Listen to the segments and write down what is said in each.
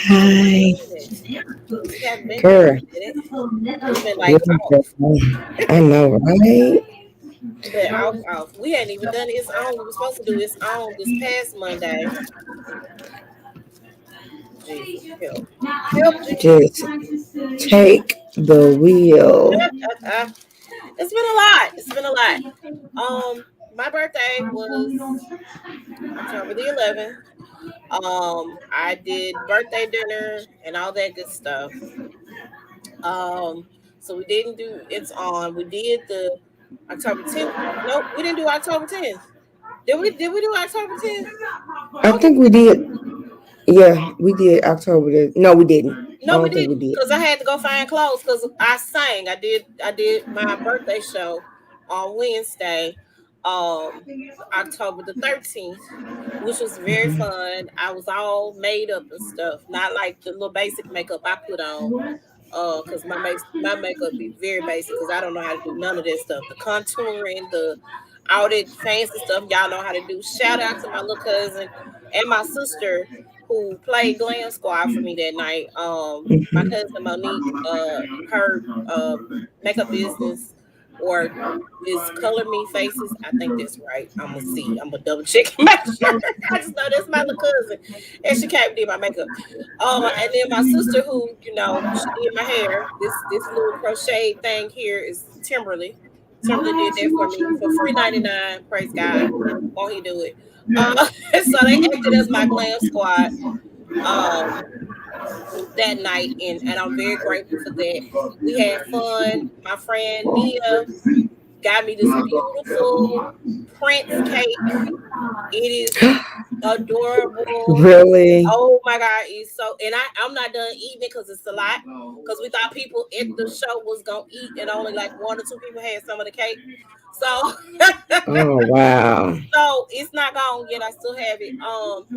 Hi. We haven't been here Girl. in a minute. It's been like off. I know, right? But off. We hadn't even done its own. We were supposed to do its own this past Monday. Jesus, help. Help, Jesus. Just take the wheel. It's been a lot. It's been a lot. My birthday was October the 11th. I did birthday dinner and all that good stuff. So we didn't do it's on. We did the October 10th. Nope, we didn't do October 10th. Did we do October 10th? I I don't think think we we did. did. Yeah, we did October. No, we didn't. I No, we don't think we didn't. did. Because I had to go find clothes because I sang. I did my birthday show on Wednesday, October the 13th, which was very fun. I was all made up and stuff. Not like the little basic makeup I put on. Because my makeup be very basic because I don't know how to do none of that stuff. The contouring, all that fancy stuff y'all know how to do. Shout out to my little cousin and my sister who played Glam Squad for me that night. My Mhm. cousin Monique, her makeup business or is Color Me Faces. I think that's right. I'm gonna see. I'm gonna double check and make sure. I just know that's my little cousin, and she came and did my makeup. And then my sister, who she did my hair. This little crochet thing here is Timberly. Timberly did that for me for free 99. Praise God, won't he do it? So they acted as my glam squad. Um, that night, and I'm very grateful for that. We had fun. My friend Nia got me this beautiful Prince cake. It is adorable. Really? Oh my God, it's so, and I'm not done eating it because it's a lot. Because we thought people at the show was gonna eat, and only like one or two people had some of the cake. So, Oh, wow. so it's not gone yet. I still have it.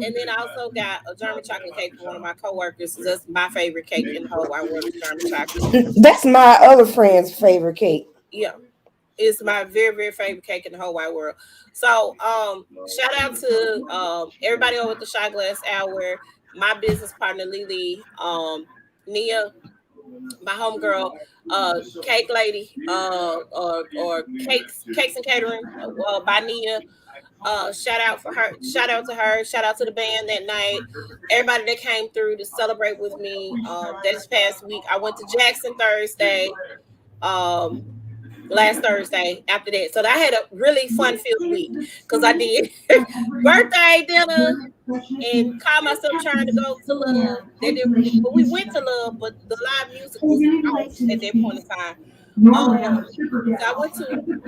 And then I also got a German chocolate cake from one of my coworkers. That's my favorite cake in the whole wide world is German chocolate. That's my other friend's favorite cake. Yeah, it's my very, very favorite cake in the whole wide world. So, shout out to everybody over at the Shot Glass Hour, my business partner Lily, Nia, my homegirl, Cake Lady, or Cakes and Catering, by Nia. Shout out for her. Shout out to her. Shout out to the band that night. Everybody that came through to celebrate with me. This past week, I went to Jackson Thursday. Um, last Thursday after that. So I had a really fun filled week because I did birthday dinner and caught myself trying to go to Love. They did, but we went to Love, but the live music was off at that point in time. So I went to.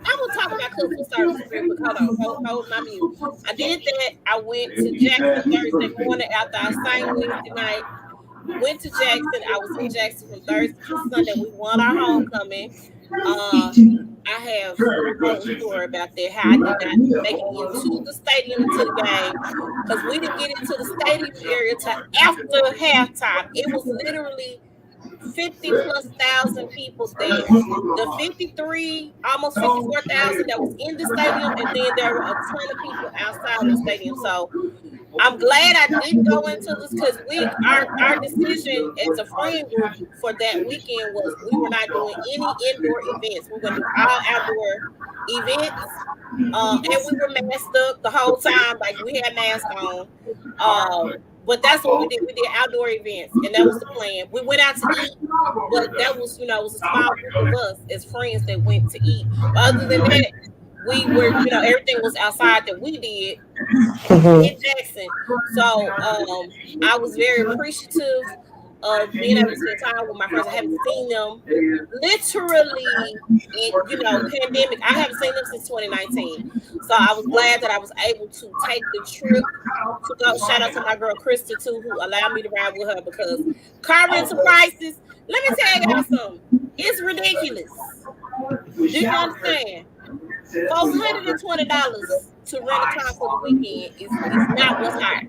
I will talk about customer service real quick. Hold on, hold my mute. I did that. I went to Jackson Thursday morning after I sang Wednesday night. Went to Jackson. I was in Jackson from Thursday to Sunday. We won our homecoming. Uh, I have a whole story about that. How I did not make it into the stadium into the game because we didn't get into the stadium area till after halftime. It was literally 50 plus thousand people there. The 53, almost 54,000 that was in the stadium, and then there were a ton of people outside of the stadium. So I'm glad I didn't go into this because our decision as a friend group for that weekend was we were not doing any indoor events. We were gonna do all outdoor events. And we were masked up the whole time, like we had masks on. But that's what we did. We did outdoor events, and that was the plan. We went out to eat, but that was, it was a small group of us as friends that went to eat. But other than that, we were, everything was outside that we did Mhm. in Jackson. So I was very appreciative of being able to spend time with my friends. I haven't seen them literally in pandemic. I haven't seen them since 2019. So I was glad that I was able to take the trip to go. Shout out to my girl Krista too, who allowed me to ride with her because car rental prices. Let me tell y'all something. It's ridiculous. Do you understand? $420 to rent a car for the weekend is not what's hot.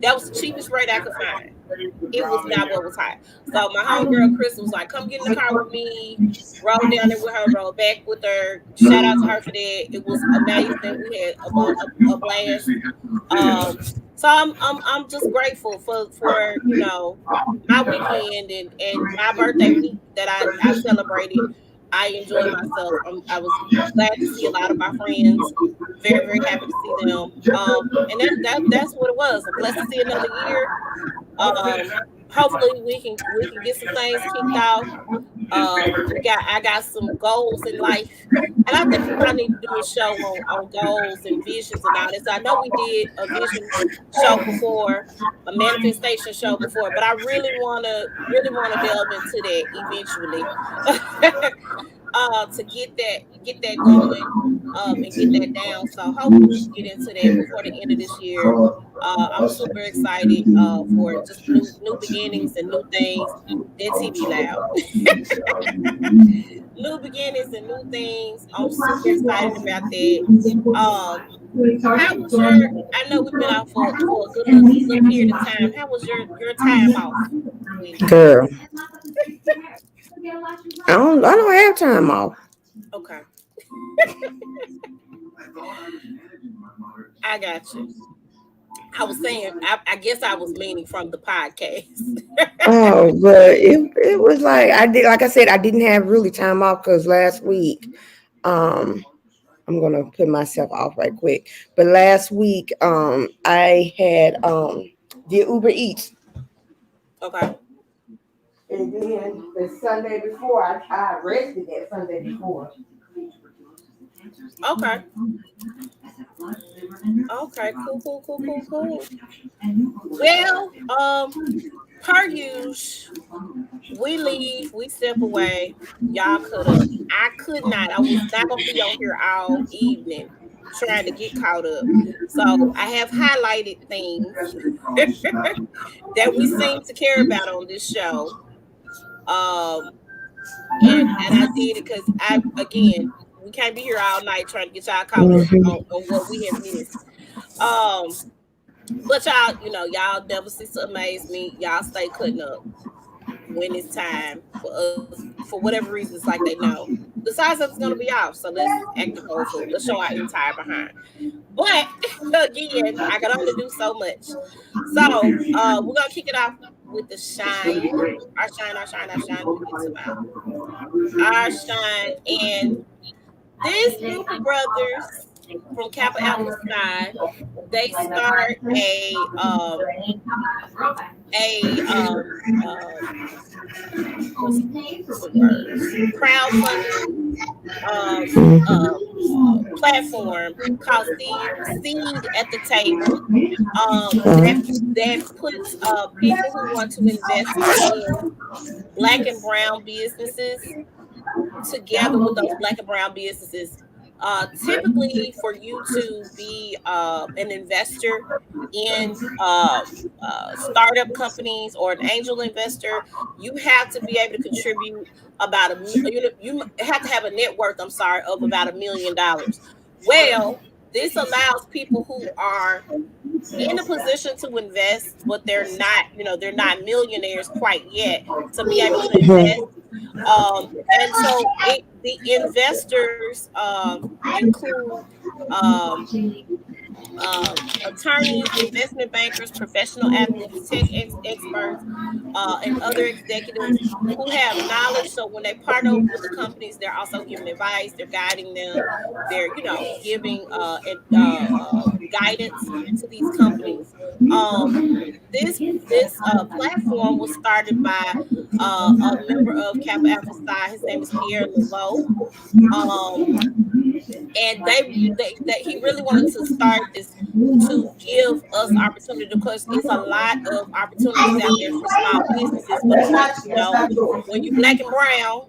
That was the cheapest rate I could find. It was not what was hot. So my homegirl Chris was like, "Come get in the car with me." Rode down there with her, rode back with her. Shout out to her for that. It was amazing. We had a blast. Um, So I'm just grateful for my weekend and my birthday week that I celebrated. I enjoyed myself. I was glad to see a lot of my friends. Very, very happy to see them. And that's what it was. I'm blessed to see another year. Hopefully we can get some things kicked off. I got some goals in life, and I think we probably need to do a show on goals and visions and all this. I know we did a vision show before, a manifestation show before, but I really wanna delve into that eventually. To get that going, and get that down. So hopefully we can get into that before the end of this year. I'm super excited for just new beginnings and new things. That TV loud. New beginnings and new things. I'm super excited about that. Um, how was your? I know we've been out for a good little period of time. How was your time off, Wendy? Girl, I don't have time off. Okay, I got you. I was saying, I guess I was meaning from the podcast. Oh, but it was like like I said, I didn't have really time off because last week, um, I'm gonna put myself off right quick. But last week, I had did Uber Eats, Okay, and then the Sunday before, I rested that Sunday before. okay, okay. Cool, cool, cool, cool, cool. Well, per usual, we leave, we step away. Y'all could have. I could not. I was not gonna be on here all evening trying to get caught up. So I have highlighted things that we seem to care about on this show. Um, and I did it because we can't be here all night trying to get y'all caught up Mhm. on what we have missed. Um, but y'all, y'all never cease to amaze me. Y'all stay cutting up when it's time for us, for whatever reasons, like they know. Besides that, it's gonna be off, so let's act the whole fool. Let's show our entire behind. But again, I can only do so much. So we're gonna kick it off with the shine. Our shine. Let me get to our shine. And this group of brothers from Kappa Alpha Psi, they start a what's the words crowdfunding um, uh, platform called Seed at the Table. That puts people who want to invest in black and brown businesses together with those black and brown businesses. Typically, for you to be an investor in startup companies or an angel investor, you have to be able to contribute about you have to have a net worth. I'm sorry, of about $1 million. Well, this allows people who are in a position to invest, but they're not millionaires quite yet to be able to invest. And so the investors include um, attorneys, investment bankers, professional athletes, experts, and other executives who have knowledge. So when they partner with the companies, they're also giving advice, they're guiding them, they're giving guidance to these companies. Um, this platform was started by a member of Kappa Alpha Psi. His name is Pierre Laveau. Um, and that he really wanted to start this to give us opportunity because it's a lot of opportunities out there for small businesses. But again, when you black and brown,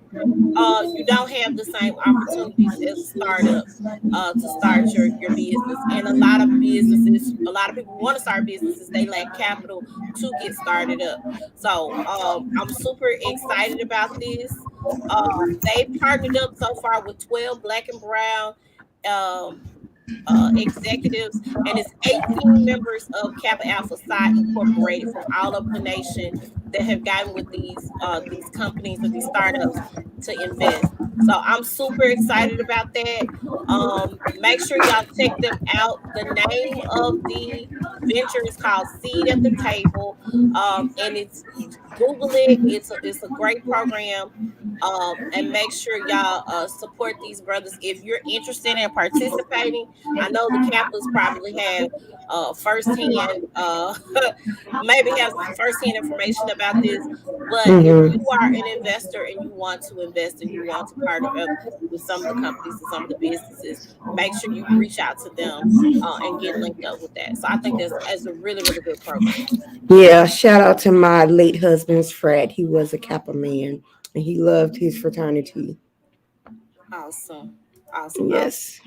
you don't have the same opportunities as a startup to start your business. And a lot of people want to start businesses, they lack capital to get started up. So I'm super excited about this. They partnered up so far with 12 black and brown um, executives, and it's 18 members of Kappa Alpha Psi Incorporated from all over the nation that have gotten with these companies or these startups to invest. So I'm super excited about that. Make sure y'all check them out. The name of the venture is called Seed at the Table. And it's Google it. It's a great program. And make sure y'all support these brothers if you're interested in participating. I know the Kappas probably have firsthand maybe have firsthand information about this, but if Mhm. you are an investor and you want to invest and you want to partner up with some of the companies and some of the businesses, make sure you reach out to them and get linked up with that. So I think that's a really, really good program. Yeah, shout out to my late husband's Fred. He was a Kappa man and he loved his fraternity. Awesome. Awesome. Awesome. Yes.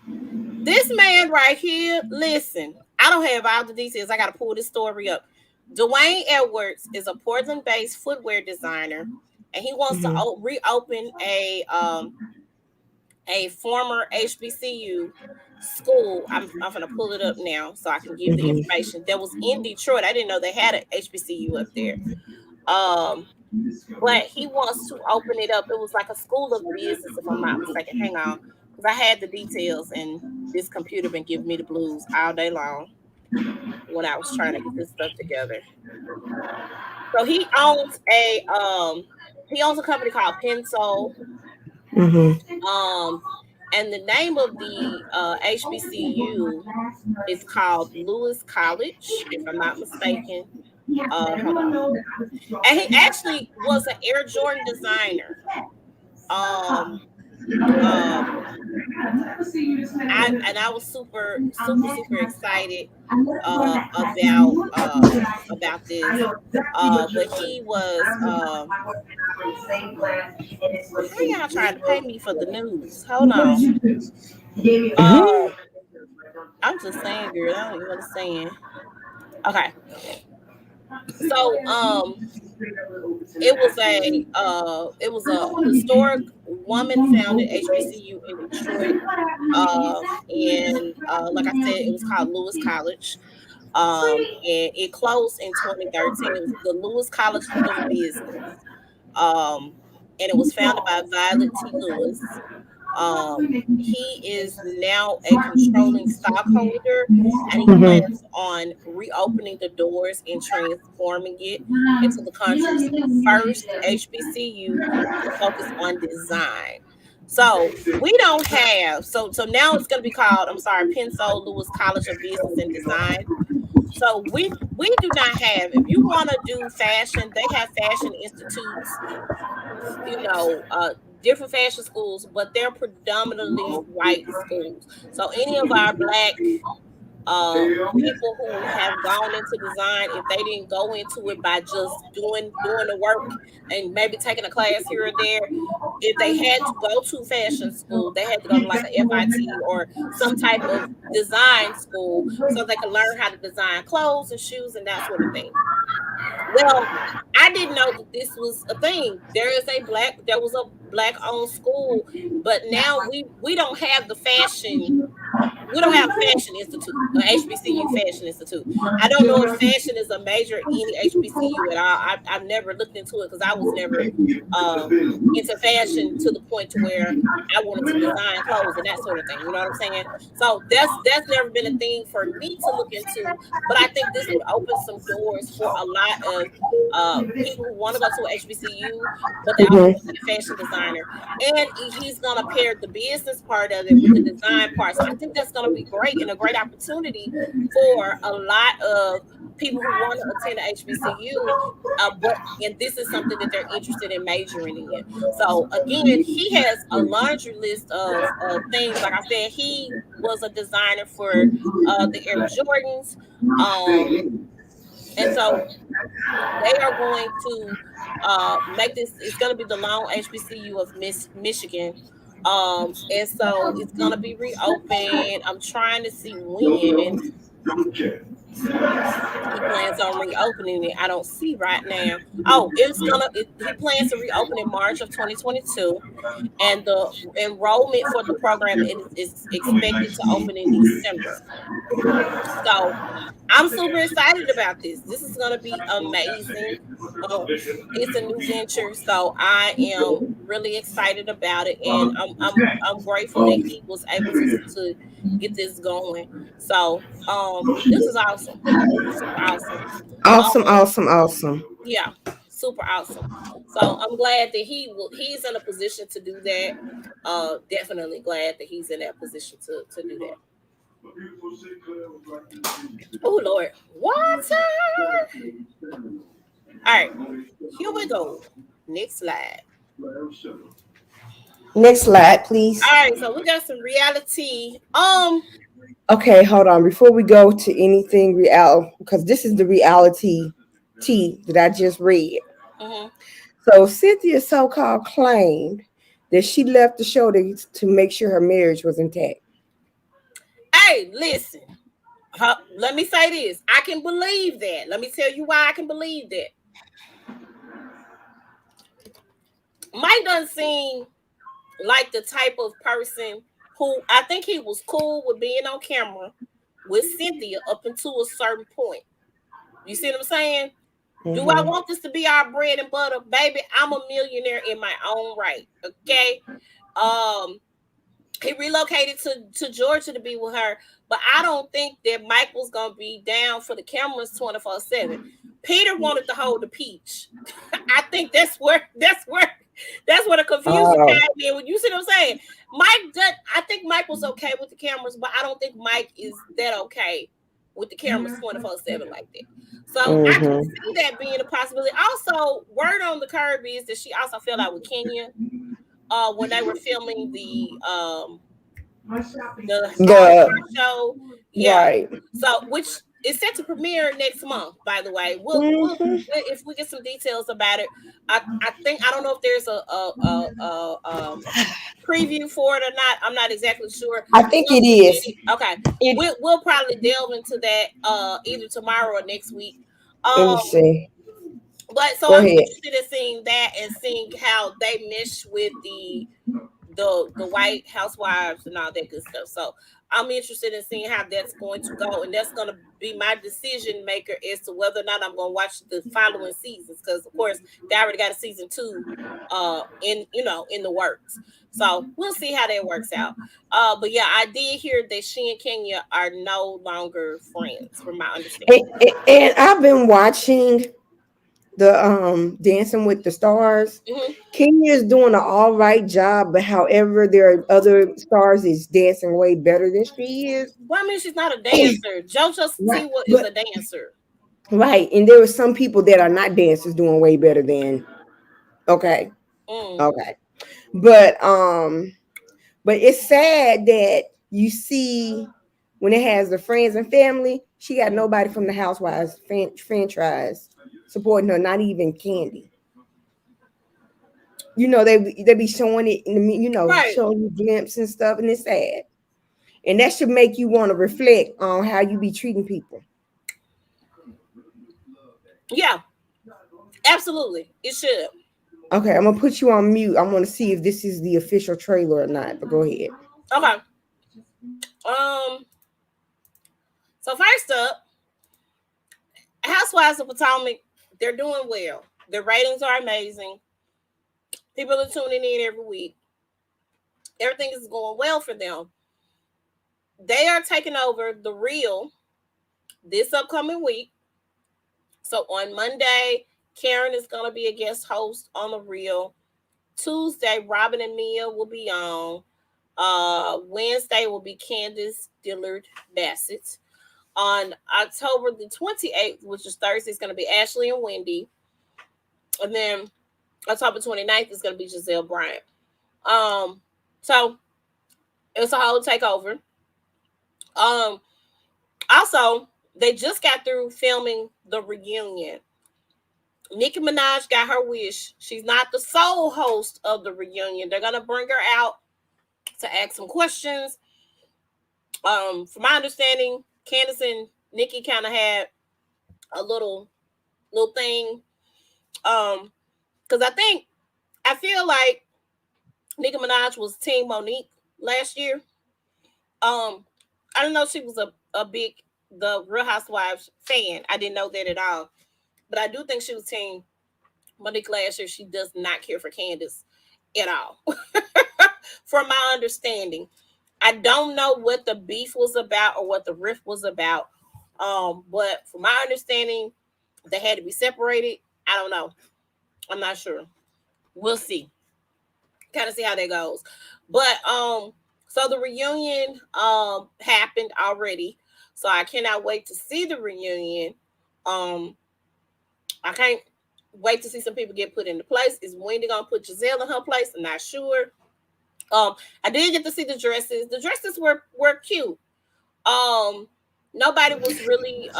This man right here, listen, I don't have all the details. I got to pull this story up. Dwayne Edwards is a Portland-based footwear designer, and he wants to reopen a former HBCU school. I'm gonna pull it up now so I can give the information. That was in Detroit. I didn't know they had an HBCU up there. Um, but he wants to open it up. It was like a school of business, if I'm not mistaken. Hang on, because I had the details, and this computer been giving me the blues all day long when I was trying to get this stuff together. So he owns a company called Pensole. Mm-hmm. And the name of the HBCU is called Lewis College, if I'm not mistaken. Hold on. And he actually was an Air Jordan designer. Um, I was super excited about this. But he was how y'all trying to pay me for the news? Hold on. I'm just saying, girl. I don't even understand. Okay. So it was a historic woman founded HBCU in Detroit. And like I said, it was called Lewis College. And it closed in 2013. It was the Lewis College School of Business. And it was founded by Violet T. Lewis. He is now a controlling stockholder, and he plans on reopening the doors and transforming it into the country's first HBCU to focus on design. So we don't have so now it's going to be called, I'm sorry, Pensole Lewis College of Business and Design. So we do not have, if you want to do fashion, they have fashion institutes, you know, different fashion schools, but they're predominantly white schools. So any of our black people who have gone into design, if they didn't go into it by just doing the work and maybe taking a class here or there, if they had to go to fashion school, they had to go to like a FIT or some type of design school so they could learn how to design clothes and shoes and that sort of thing. Well, I didn't know that this was a thing. There was a black owned school, but now we don't have the fashion. We don't have a fashion institute, an HBCU fashion institute. I don't know if fashion is a major in any HBCU at all. I've never looked into it because I was never into fashion to the point to where I wanted to design clothes and that sort of thing. You know what I'm saying? So that's never been a thing for me to look into. But I think this would open some doors for a lot of people who want to go to a HBCU, but they also want to be a fashion designer. And he's gonna pair the business part of it with the design part. So I think that's gonna be great and a great opportunity for a lot of people who want to attend a HBCU. And this is something that they're interested in majoring in. So again, he has a laundry list of things. Like I said, he was a designer for the Air Jordans. And so they are going to make this. It's going to be the Long HBCU of Michigan. And so it's going to be reopened. I'm trying to see when. He plans on reopening it. I don't see right now. He plans to reopen in March of 2022, and the enrollment for the program is expected to open in December. So I'm super excited about this. This is going to be amazing. It's a new venture, so I am really excited about it, and I'm grateful that he was able to get this going. So this is awesome, super awesome. Awesome, Um, awesome, awesome. yeah, super awesome. So I'm glad that he's in a position to do that. Definitely glad that he's in that position to do that. Oh Lord, water. All right, here we go. Next slide. Next slide, please. All right, so we got some reality. Okay, hold on. Before we go to anything real, because this is the reality T that I just read. Mhm. So Cynthia so-called claimed that she left the show to make sure her marriage was intact. Hey, listen. Let me say this. I can believe that. Let me tell you why I can believe that. Mike doesn't seem like the type of person who, I think he was cool with being on camera with Cynthia up until a certain point. You see what I'm saying? Do I want this to be our bread and butter? Baby, I'm a millionaire in my own right. Okay. He relocated to Georgia to be with her, but I don't think that Mike was gonna be down for the cameras 24/7. Peter wanted to hold the peach. I think that's where the confusion came in. When you see what I'm saying, I think Mike was okay with the cameras, but I don't think Mike is that okay with the cameras 24/7 like that. So I can see that being a possibility. Also, word on the curb is that she also fell out with Kenya when they were filming the show. Yeah. Right. So which is set to premiere next month, by the way. We'll if we get some details about it. I think I don't know if there's a preview for it or not. I'm not exactly sure. I think it is. Okay. We'll probably delve into that either tomorrow or next week. Let me see. But so Go I'm ahead. interested in seeing that and seeing how they mesh with the white housewives and all that good stuff. So I'm interested in seeing how that's going to go, and that's going to be my decision maker as to whether or not I'm going to watch the following seasons, because of course they already got a season 2 in the works. So we'll see how that works out. But yeah, I did hear that she and Kenya are no longer friends, from my understanding. And I've been watching the Dancing with the Stars. Kenya is doing an all right job, but however, there are other stars is dancing way better than she is. Well, I mean, she's not a dancer. JoJo Siwa is a dancer. Right. And there are some people that are not dancers doing way better than. Okay. Okay. But it's sad that you see when it has the friends and family, she got nobody from the Housewives franchise supporting her, not even Candy. You know, they be showing it in the showing you glimpses and stuff, and it's sad. And that should make you want to reflect on how you be treating people. Yeah, absolutely. It should. Okay, I'm gonna put you on mute. I want to see if this is the official trailer or not. But go ahead. Okay. So first up, Housewives of Potomac, they're doing well. Their ratings are amazing. People are tuning in every week. Everything is going well for them. They are taking over The Real this upcoming week. So on Monday, Karen is going to be a guest host on The Real. Tuesday, Robin and Mia will be on. Wednesday will be Candace Dillard Bassett. On October the 28th, which is Thursday, is going to be Ashley and Wendy. And then October 29th is going to be Giselle Bryant. So it's a whole takeover. Also, they just got through filming the reunion. Nicki Minaj got her wish. She's not the sole host of the reunion. They're going to bring her out to ask some questions. From my understanding, Candace and Nicki kind of had a little thing. Because I feel like Nicki Minaj was Team Monique last year. I don't know if she was a big the Real Housewives fan. I didn't know that at all. But I do think she was Team Monique last year. She does not care for Candace at all. From my understanding. I don't know what the beef was about or what the rift was about. But from my understanding, they had to be separated. I don't know. I'm not sure. We'll see. Kind of see how that goes. But so the reunion happened already. So I cannot wait to see the reunion. I can't wait to see some people get put into place. Is Wendy gonna put Giselle in her place? I'm not sure. I did get to see the dresses. The dresses were cute. Nobody was really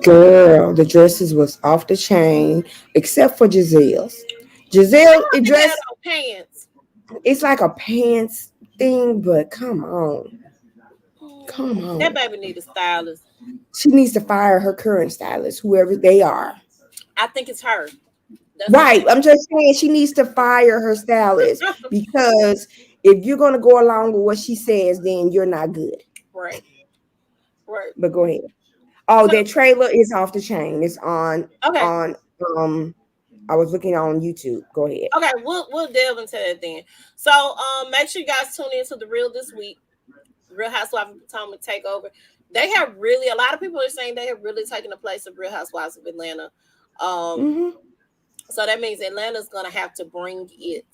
Girl, the dresses was off the chain, except for Giselle's. Giselle, it dress, pants. it's like a pants thing, but come on. Come on. That baby need a stylist. She needs to fire her current stylist, whoever they are. I think it's her. That's Right. I'm just saying she needs to fire her stylist because if you're going to go along with what she says, then you're not good. Right. Right. But go ahead. Oh, that trailer is off the chain. It's on. Okay. On. I was looking on YouTube. Go ahead. Okay, we'll delve into that then. So make sure you guys tune in to The Real this week. Real Housewives of Potomac takeover. They have really, a lot of people are saying they have really taken the place of Real Housewives of Atlanta. So that means Atlanta's gonna have to bring it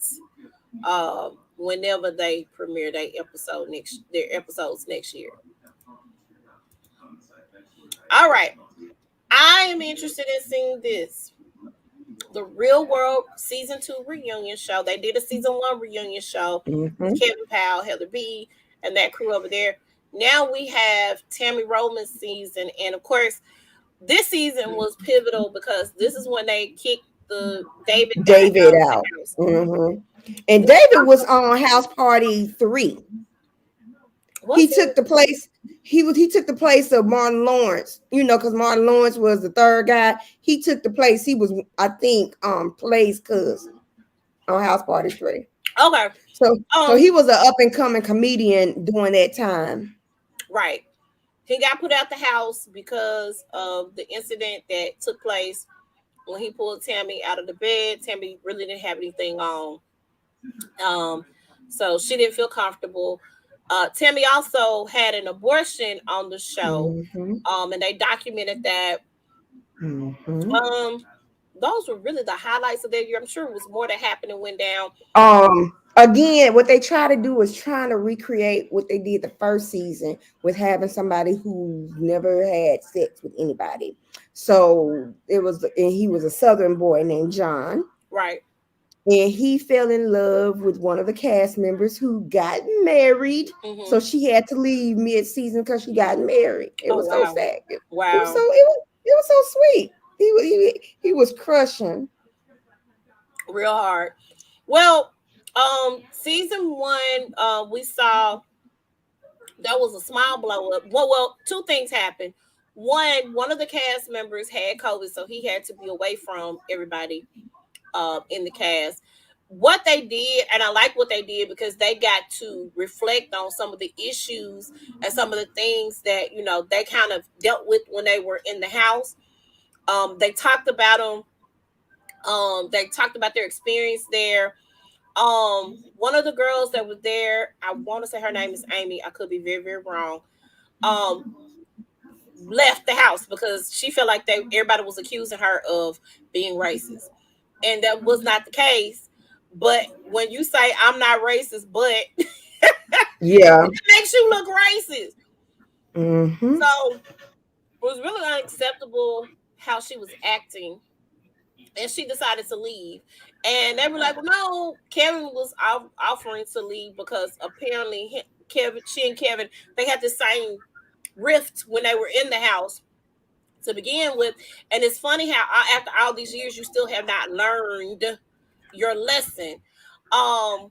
whenever they premiere their episodes next year. All right. I am interested in seeing this. The Real World Season 2 reunion show. They did a Season 1 reunion show with Kevin Powell, Heather B, and that crew over there. Now we have Tammy Roman's season. And of course, this season was pivotal because this is when they kicked the David out. And David was on House Party 3. He took the place. He took the place of Martin Lawrence, because Martin Lawrence was the third guy. He took the place. He was, I think, Play's cousin on House Party 3. Okay. So he was an up and coming comedian during that time. Right. He got put out the house because of the incident that took place when he pulled Tammy out of the bed. Tammy really didn't have anything on. So she didn't feel comfortable. Tammy also had an abortion on the show, and they documented that. Those were really the highlights of that year. I'm sure it was more that happened and went down. Again, what they try to do is trying to recreate what they did the first season with having somebody who never had sex with anybody. So and he was a Southern boy named John. Right. And he fell in love with one of the cast members who got married. So she had to leave mid-season because she got married. It was so sad. Wow. It was so sweet. He was crushing. Real hard. Well, season 1, we saw there was a small blow up. Well, two things happened. One of the cast members had COVID, so he had to be away from everybody in the cast. What they did, and I like what they did because they got to reflect on some of the issues and some of the things that they kind of dealt with when they were in the house. They talked about them. They talked about their experience there. One of the girls that was there, I want to say her name is Amy. I could be very, very wrong. Left the house because she felt like everybody was accusing her of being racist. And that was not the case. But when you say I'm not racist, but yeah, it makes you look racist. So it was really unacceptable how she was acting. And she decided to leave. And they were like, well, no, Kevin was offering to leave because apparently she and Kevin, they had the same rift when they were in the house to begin with. And it's funny how after all these years, you still have not learned your lesson. So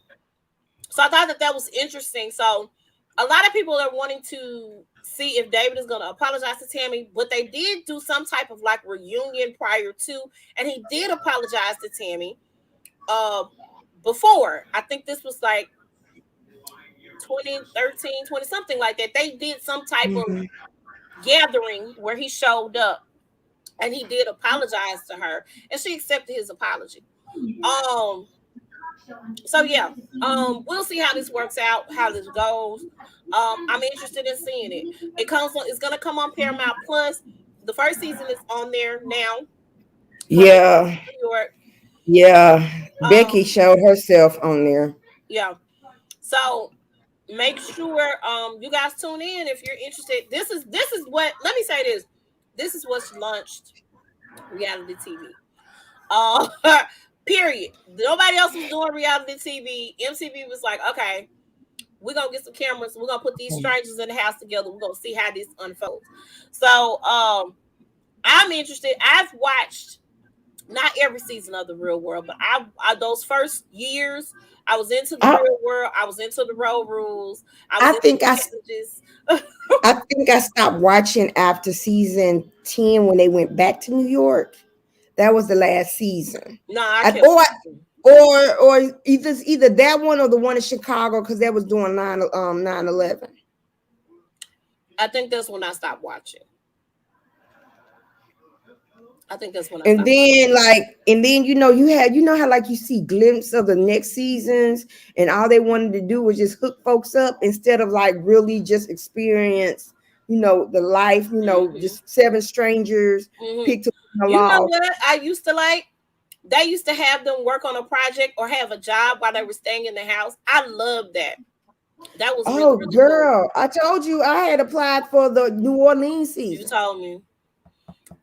I thought that was interesting. So a lot of people are wanting to see if David is going to apologize to Tammy, but they did do some type of like reunion prior to, and he did apologize to Tammy before. I think this was like 2013, 20 something like that. They did some type of gathering where he showed up and he did apologize to her and she accepted his apology. So yeah, we'll see how this works out, how this goes. I'm interested in seeing it. It's gonna come on Paramount Plus. The first season is on there now. Yeah. New York. Yeah. Becky showed herself on there. Yeah. So make sure you guys tune in if you're interested. This is what, let me say this. This is what's launched reality TV. Period. Nobody else was doing reality TV. MTV was like, okay, we're gonna get some cameras, we're gonna put these strangers in the house together, we're gonna see how this unfolds. So I'm interested. I've watched not every season of The Real World, but I those first years I was into The Real World. I was into the road rules. I think I stopped watching after season 10 when they went back to New York. That was the last season. No, or either that one or the one in Chicago, because they was doing 9/11. I think that's when I stopped watching. I think that's when and then you know how like you see glimpses of the next seasons and all they wanted to do was just hook folks up instead of like really just experience the life, just seven strangers picked up along. You know what I used to like? They used to have them work on a project or have a job while they were staying in the house. I loved that. That was really girl, cool. I told you I had applied for the New Orleans season. You told me.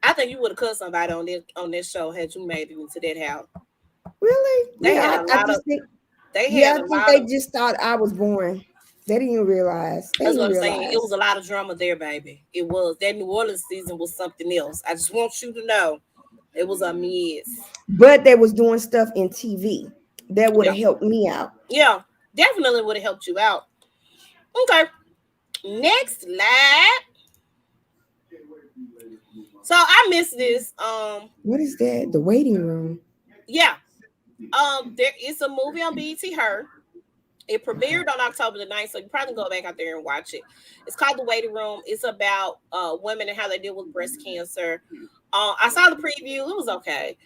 I think you would have cut somebody on this show had you made it into that house. Really? They had a lot of. They just thought I was born. They didn't realize. That's what I'm saying. It was a lot of drama there, baby. It was. That New Orleans season was something else. I just want you to know, it was a mess. But they was doing stuff in TV that would have helped me out. Yeah, definitely would have helped you out. Okay. Next live. So I missed this. What is that? The Waiting Room. Yeah. There is a movie on BET Her. It premiered on October the 9th, so you probably go back out there and watch it. It's called The Waiting Room. It's about women and how they deal with breast cancer. I saw the preview. It was okay.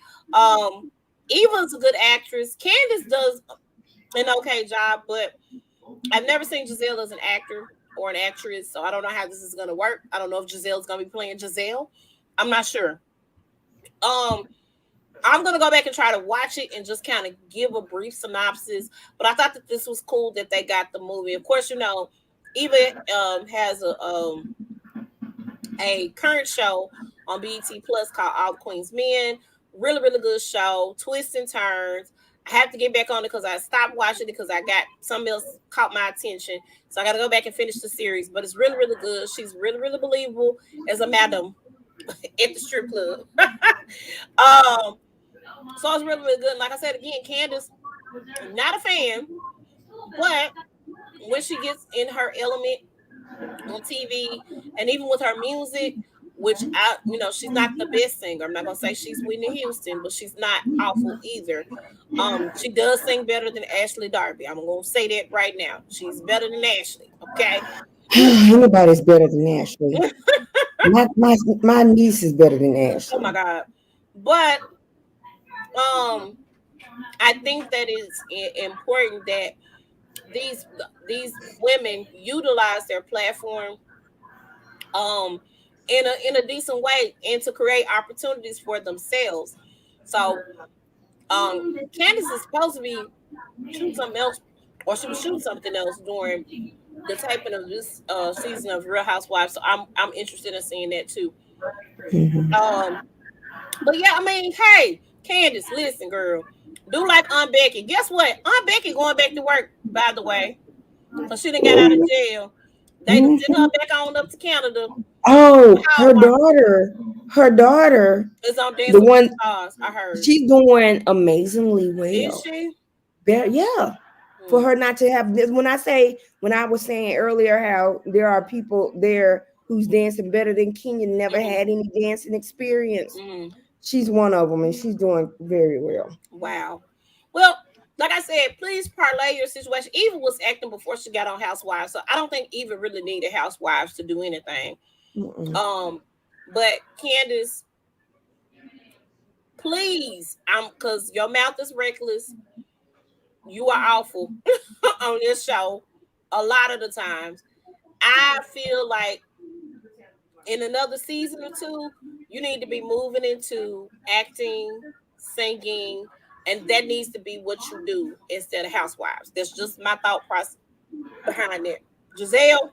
Eva's a good actress. Candace does an okay job, but I've never seen Giselle as an actor or an actress, so I don't know how this is going to work. I don't know if Giselle's going to be playing Giselle. I'm not sure. I'm going to go back and try to watch it and just kind of give a brief synopsis. But I thought that this was cool that they got the movie. Of course, Eva has a current show on BET Plus called All the Queen's Men. Really, really good show. Twists and turns. I have to get back on it because I stopped watching it because I got something else caught my attention. So I got to go back and finish the series. But it's really, really good. She's really, really believable as a madam at the strip club. So it's really, really good. And like I said again, Candace, not a fan, but when she gets in her element on TV and even with her music, which she's not the best singer. I'm not gonna say she's Whitney Houston, but she's not awful either. She does sing better than Ashley Darby. I'm gonna say that right now. She's better than Ashley. Okay. Anybody's better than Ashley. my niece is better than Ashley. Oh my God. But I think that it's important that these women utilize their platform in a decent way and to create opportunities for themselves. So Candace is supposed to be shooting something else, or she was shooting something else during the typing of this season of Real Housewives. So I'm interested in seeing that too. But yeah, I mean, hey, Candace, listen, girl, do like Aunt Becky. Guess what? Aunt Becky going back to work, by the way, because she done got out of jail. They sent her back on up to Canada. Oh, her daughter is on Dancing with the Stars. I heard she's doing amazingly well. Is she? Yeah. for her not to have this. When I was saying earlier how there are people there who's dancing better than Kenya, never had any dancing experience. She's one of them, and she's doing very well. Wow. Well, like I said, please parlay your situation. Eva was acting before she got on Housewives, so I don't think Eva really needed Housewives to do anything. But Candace, please, because your mouth is reckless. You are awful on this show a lot of the times. I feel like in another season or two, you need to be moving into acting, singing, and that needs to be what you do instead of Housewives. That's just my thought process behind it. Giselle,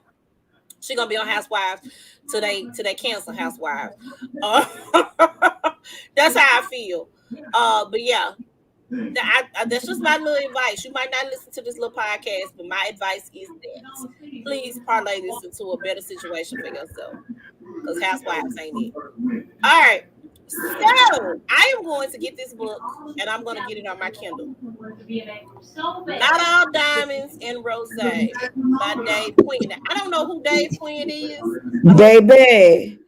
she's gonna be on Housewives today cancel Housewives. That's how I feel. But yeah, that's just my little advice. You might not listen to this little podcast, but my advice is that please parlay this into a better situation for yourself, because Housewives ain't it. All right, so I am going to get this book and I'm going to get it on my Kindle. Not All Diamonds and Rose by Dave Quinn. I don't know who Dave Quinn is. Baby,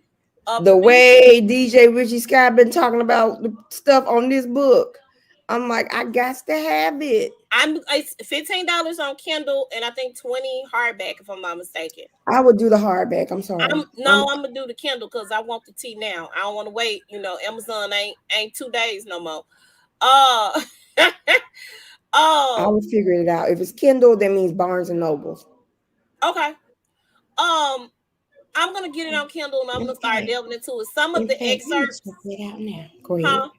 the way DJ Richie Scott been talking about the stuff on this book, I'm like, I got to have it. It's $15 on Kindle and I think $20 hardback, if I'm not mistaken. I would do the hardback. I'm sorry. I'm gonna do the Kindle because I want the tea now. I don't want to wait. Amazon ain't 2 days no more. I will figure it out. If it's Kindle, that means Barnes and Nobles. Okay. I'm gonna get it on Kindle and I'm gonna start delving into it. Some of the excerpts. Get out now. Go ahead.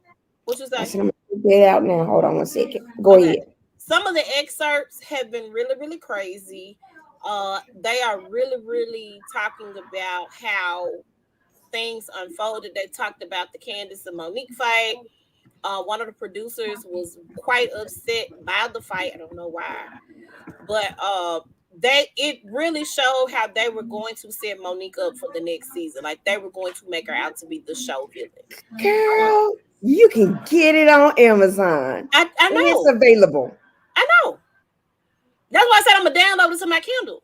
What you say? I'm gonna get out now. Hold on 1 second. Go ahead. Some of the excerpts have been really, really crazy. They are really, really talking about how things unfolded. They talked about the Candace and Monique fight. One of the producers was quite upset by the fight. I don't know why, but it really showed how they were going to set Monique up for the next season. Like they were going to make her out to be the show villain. Girl, you can get it on Amazon. I know it's available. I know. That's why I said I'm gonna download it to my Kindle.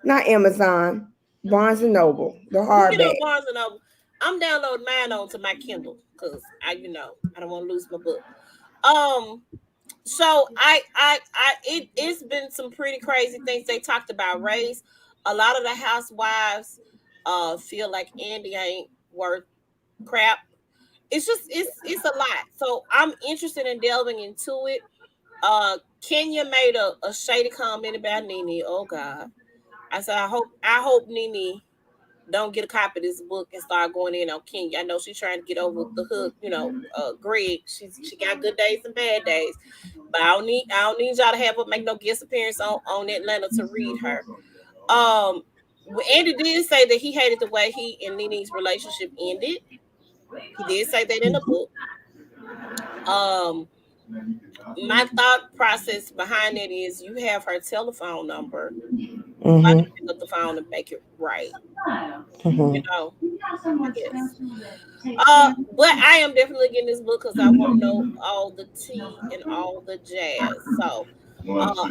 Not Amazon, Barnes and Noble, the hardback. Barnes and Noble. I'm downloading mine onto my Kindle because I don't want to lose my book. So it's been some pretty crazy things. They talked about race. A lot of the housewives feel like Andy ain't worth crap. It's a lot. So I'm interested in delving into it. Kenya made a shady comment about Nene. Oh God. I said, I hope Nene don't get a copy of this book and start going in on Kenya. I know she's trying to get over the hook, Greg. She got good days and bad days. But I don't need y'all to have her make no guest appearance on Atlanta to read her. Andy did say that he hated the way he and Nene's relationship ended. He did say that in the book. My thought process behind it is you have her telephone number. I can pick up the phone and make it right. Yes. But I am definitely getting this book because I want to know all the tea and all the jazz. So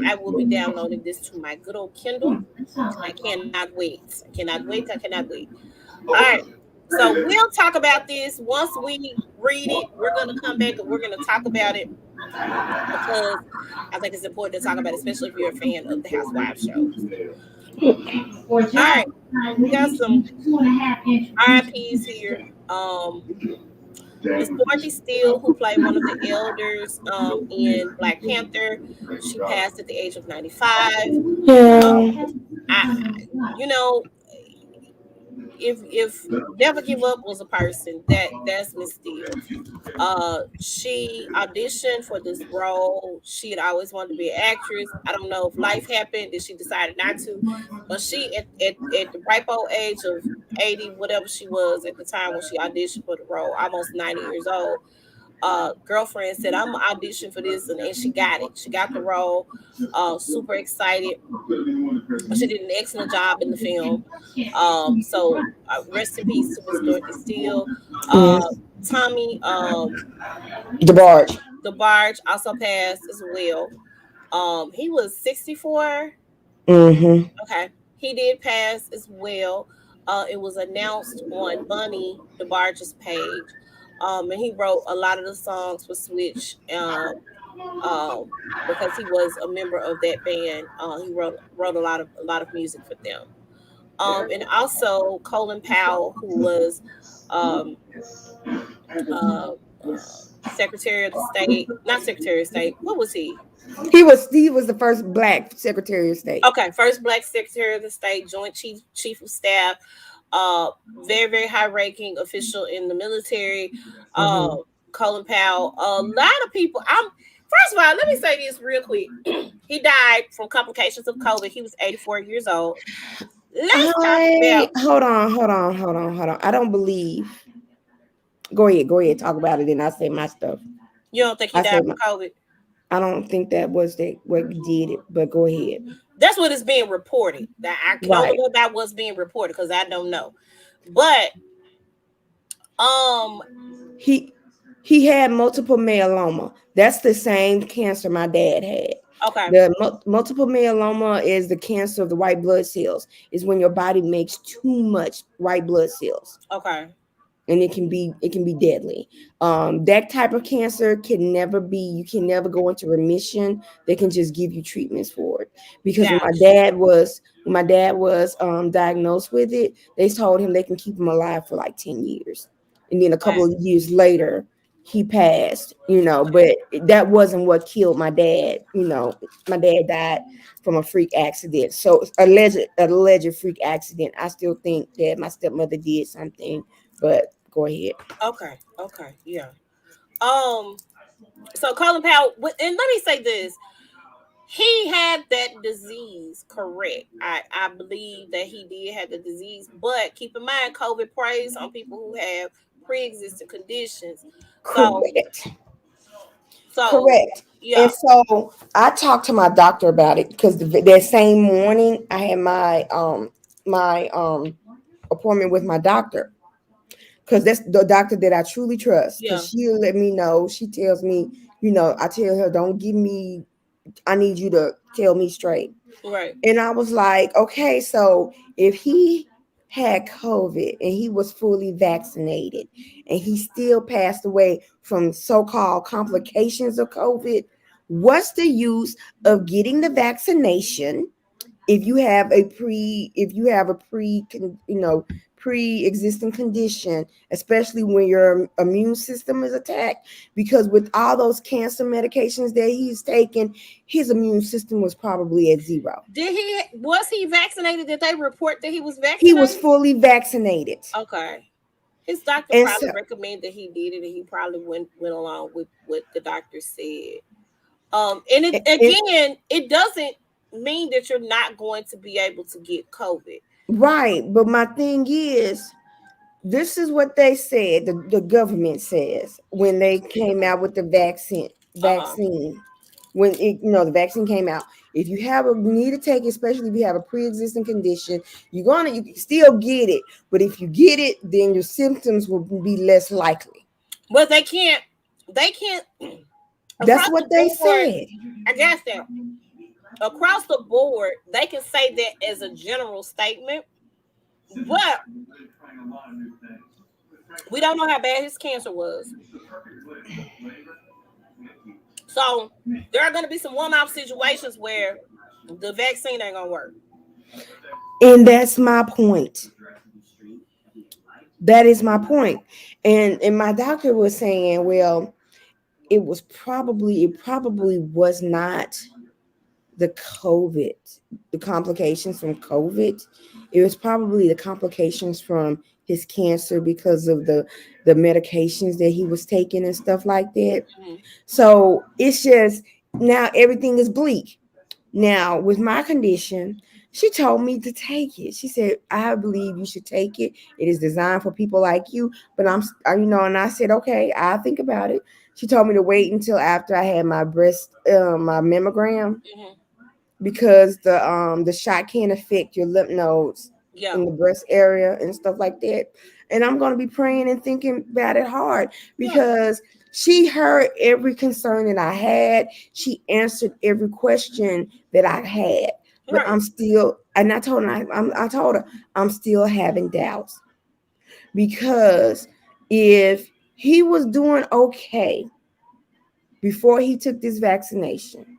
I will be downloading this to my good old Kindle. I cannot wait. I cannot wait. All right. So we'll talk about this once we read it. We're going to come back and we're going to talk about it because I think it's important to talk about it, especially if you're a fan of the Housewives show. All right, we got some RIPs here. Miss Dorothy Steele, who played one of the elders in Black Panther, she passed at the age of 95. If Never Give Up was a person, that's Miss Steele. She auditioned for this role. She had always wanted to be an actress. I don't know if life happened and she decided not to, but she at the ripe old age of 80, whatever she was at the time when she auditioned for the role, almost 90 years old. Girlfriend said, I'm gonna audition for this, and she got it. She got the role. Super excited. She did an excellent job in the film. So rest in peace to Miss Dorothy Steele. Tommy DeBarge also passed as well. He was 64. Mm-hmm. Okay, he did pass as well. It was announced on Bunny DeBarge's page, and he wrote a lot of the songs for Switch. Um, because he was a member of that band. He wrote a lot of music for them. And also Colin Powell, who was um, uh, Secretary of the State, not Secretary of State. What was he? He was the first Black Secretary of State. Okay, first Black Secretary of the State, Joint Chief of Staff, uh, very very high ranking official in the military. Uh, Mm-hmm. Colin Powell. A lot of people. First of all, let me say this real quick. He died from complications of COVID. He was 84 years old. Let's talk about. Hold on. I don't believe. Go ahead. Talk about it, and I say my stuff. You don't think he I say died my. from COVID? I don't think that was what did it, but go ahead. That's what is being reported. That I can only Right. go about what's being reported because I don't know. But um, He he had multiple myeloma. That's the same cancer my dad had. okay, The multiple myeloma is the cancer of the white blood cells. Is when your body makes too much white blood cells, okay, and it can be deadly. That type of cancer can never be. You can never go into remission. They can just give you treatments for it. Because when my gotcha. dad was diagnosed with it, they told him they can keep him alive for like 10 years, and then a Wow. couple of years later he passed. But that wasn't what killed my dad. My dad died from a freak accident. So alleged freak accident. I still think that my stepmother did something, but go ahead. Okay, okay, yeah. Um, so Colin Powell, and let me say this: he had that disease, correct? I believe that he did have the disease, but keep in mind, COVID preys on people who have pre-existing conditions. So, Correct. so Correct. yeah, And so I talked to my doctor about it because that same morning I had my appointment with my doctor, because that's the doctor that I truly trust, yeah, because she'll let me know. She tells me, I tell her, don't give me, I need you to tell me straight. right. And I was like, okay, so if he had COVID and he was fully vaccinated and he still passed away from so-called complications of COVID, what's the use of getting the vaccination if you have a pre-existing condition, especially when your immune system is attacked? Because with all those cancer medications that he's taken, his immune system was probably at zero. Was he vaccinated? Did they report that he was He was vaccinated? fully vaccinated. Okay. His doctor And so probably recommended he did it, and he probably went along with what the doctor said. And it it, again, it doesn't mean that you're not going to be able to get COVID. right, but my thing is, this is what they said, the government says, when they came out with the Uh-huh. vaccine. When the vaccine came out, if you need to take it, especially if you have a pre-existing condition, you can still get it, but if you get it, then your symptoms will be less likely. But they can't That's across the what they board. said. I guess that across the board, they can say that as a general statement, but we don't know how bad his cancer was. So there are going to be some one-off situations where the vaccine ain't gonna work. And that's my point. That is my point. And my doctor was saying, well, it probably was not the COVID, the complications from COVID. It was probably the complications from his cancer because of the medications that he was taking and stuff like that. Mhm. So it's just, now everything is bleak. Now with my condition, she told me to take it. She said, I believe you should take it. It is designed for people like you. But and I said, okay, I'll think about it. She told me to wait until after I had my mammogram, Mhm. because the shot can affect your lymph nodes Yeah. in the breast area and stuff like that. And I'm going to be praying and thinking about it hard, Yeah. because She heard every concern that I had. She answered every question that I had. But Right. I'm still, and I told her, I told her, I'm still having doubts. Because if he was doing okay before he took this vaccination,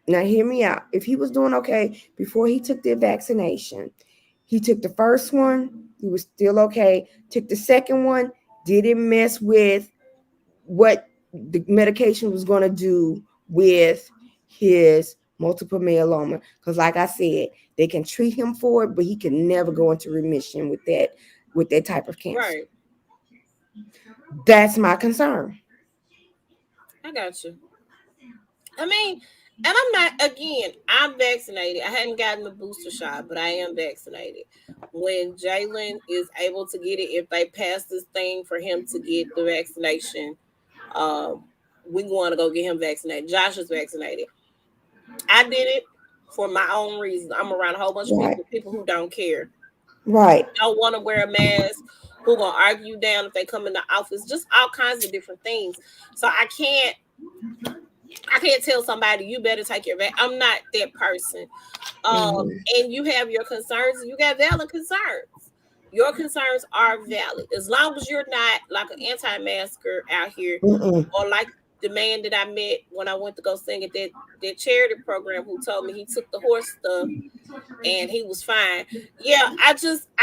now hear me out. If he was doing okay before he took the vaccination, he took the first one, he was still okay. Took the second one, didn't mess with what the medication was going to do with his multiple myeloma. Because like I said, they can treat him for it, but he can never go into remission with that type of cancer. Right. That's my concern. I got you. I mean, and I'm not, again, I'm vaccinated. I hadn't gotten the booster shot, but I am vaccinated. When Jalen is able to get it, if they pass this thing for him to get the vaccination, we want to go get him vaccinated. Josh is vaccinated. I did it for my own reasons. I'm around a whole bunch of people who don't care. Right. Don't want to wear a mask, who gonna argue you down if they come in the office, just all kinds of different things. So I can't tell somebody you better take your vaccine. I'm not that person. And you have your concerns, you got valid concerns. Your concerns are valid. As long as you're not like an anti-masker out here, or like the man that I met when I went to go sing at that charity program who told me he took the horse stuff and he was fine. Yeah, I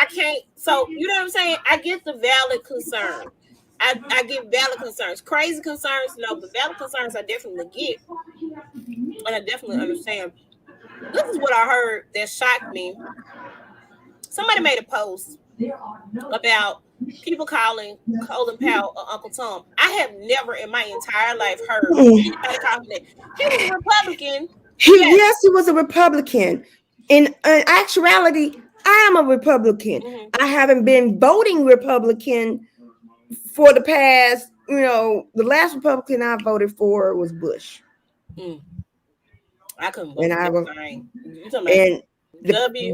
can't. So, you know what I'm saying? I get the valid concern. I get valid concerns. Crazy concerns, no, but valid concerns I definitely get. And I definitely understand. This is what I heard that shocked me. Somebody made a post about people calling Colin Powell Uncle Tom. I have never in my entire life heard anybody call him that. He was a Republican. Yes, he was a Republican. In actuality, I am a Republican. I haven't been voting Republican for the past, the last Republican I voted for was Bush. I couldn't vote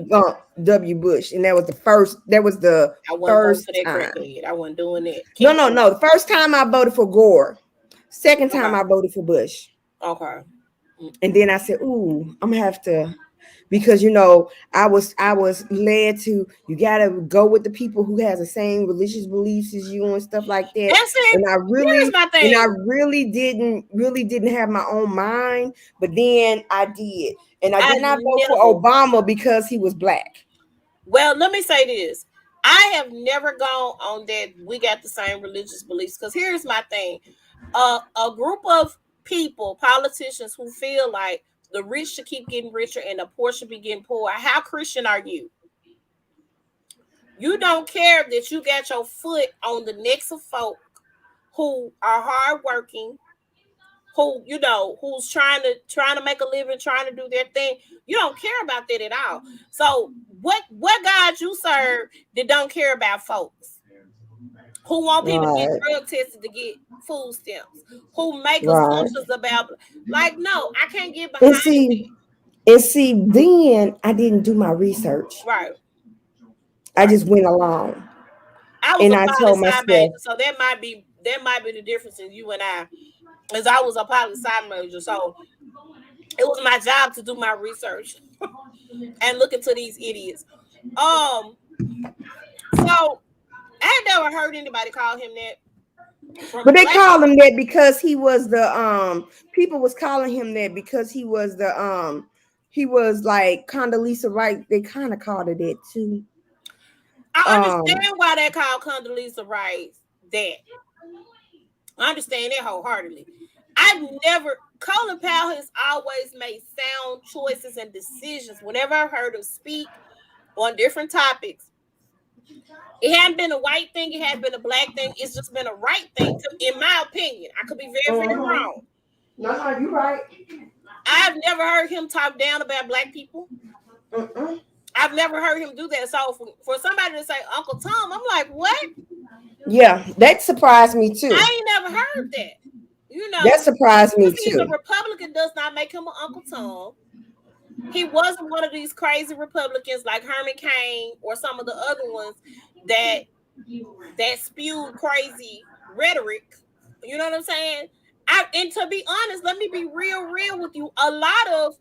for W. Bush, and that was the first. That was the first time. I wasn't doing it. No. The first time I voted for Gore. Second time I voted for Bush. Okay. And then I said, "Ooh, I'm gonna have to," because I was led to. You gotta go with the people who has the same religious beliefs as you and stuff like that. That's it. And I really didn't have my own mind, but then I did, and I did not vote for Obama because he was black. Well, let me say this. I have never gone on that we got the same religious beliefs, because here's my thing. A group of people, politicians who feel like the rich should keep getting richer and the poor should be getting poorer. How Christian are you? You don't care that you got your foot on the necks of folk who are hardworking, who's trying to make a living, trying to do their thing. You don't care about that at all. So what God you serve that don't care about folks who want people to get drug tested to get food stamps, who make assumptions about, like, no, I can't get behind it. And see, then I didn't do my research. Right. I just went along. I told myself, major, so that might be the difference in you and I, as I was a poli-sci major, so it was my job to do my research and look into these idiots. So I had never heard anybody call him that. But they called him that because he was the people was calling him that because he was the he was like Condoleezza Rice. They kind of called it that too. I understand why they call Condoleezza Rice that. I understand that wholeheartedly. Colin Powell has always made sound choices and decisions. Whenever I've heard him speak on different topics, it hadn't been a white thing, it hadn't been a black thing, it's just been a right thing, in my opinion. I could be very, very wrong. No, you're right. I've never heard him talk down about black people. I've never heard him do that. So for somebody to say Uncle Tom, I'm like, what? Yeah, that surprised me too. I ain't never heard that. That surprised me too. He's a Republican does not make him an Uncle Tom. He wasn't one of these crazy Republicans like Herman Cain or some of the other ones that spewed crazy rhetoric. You know what I'm saying? And to be honest, let me be real with you. A lot of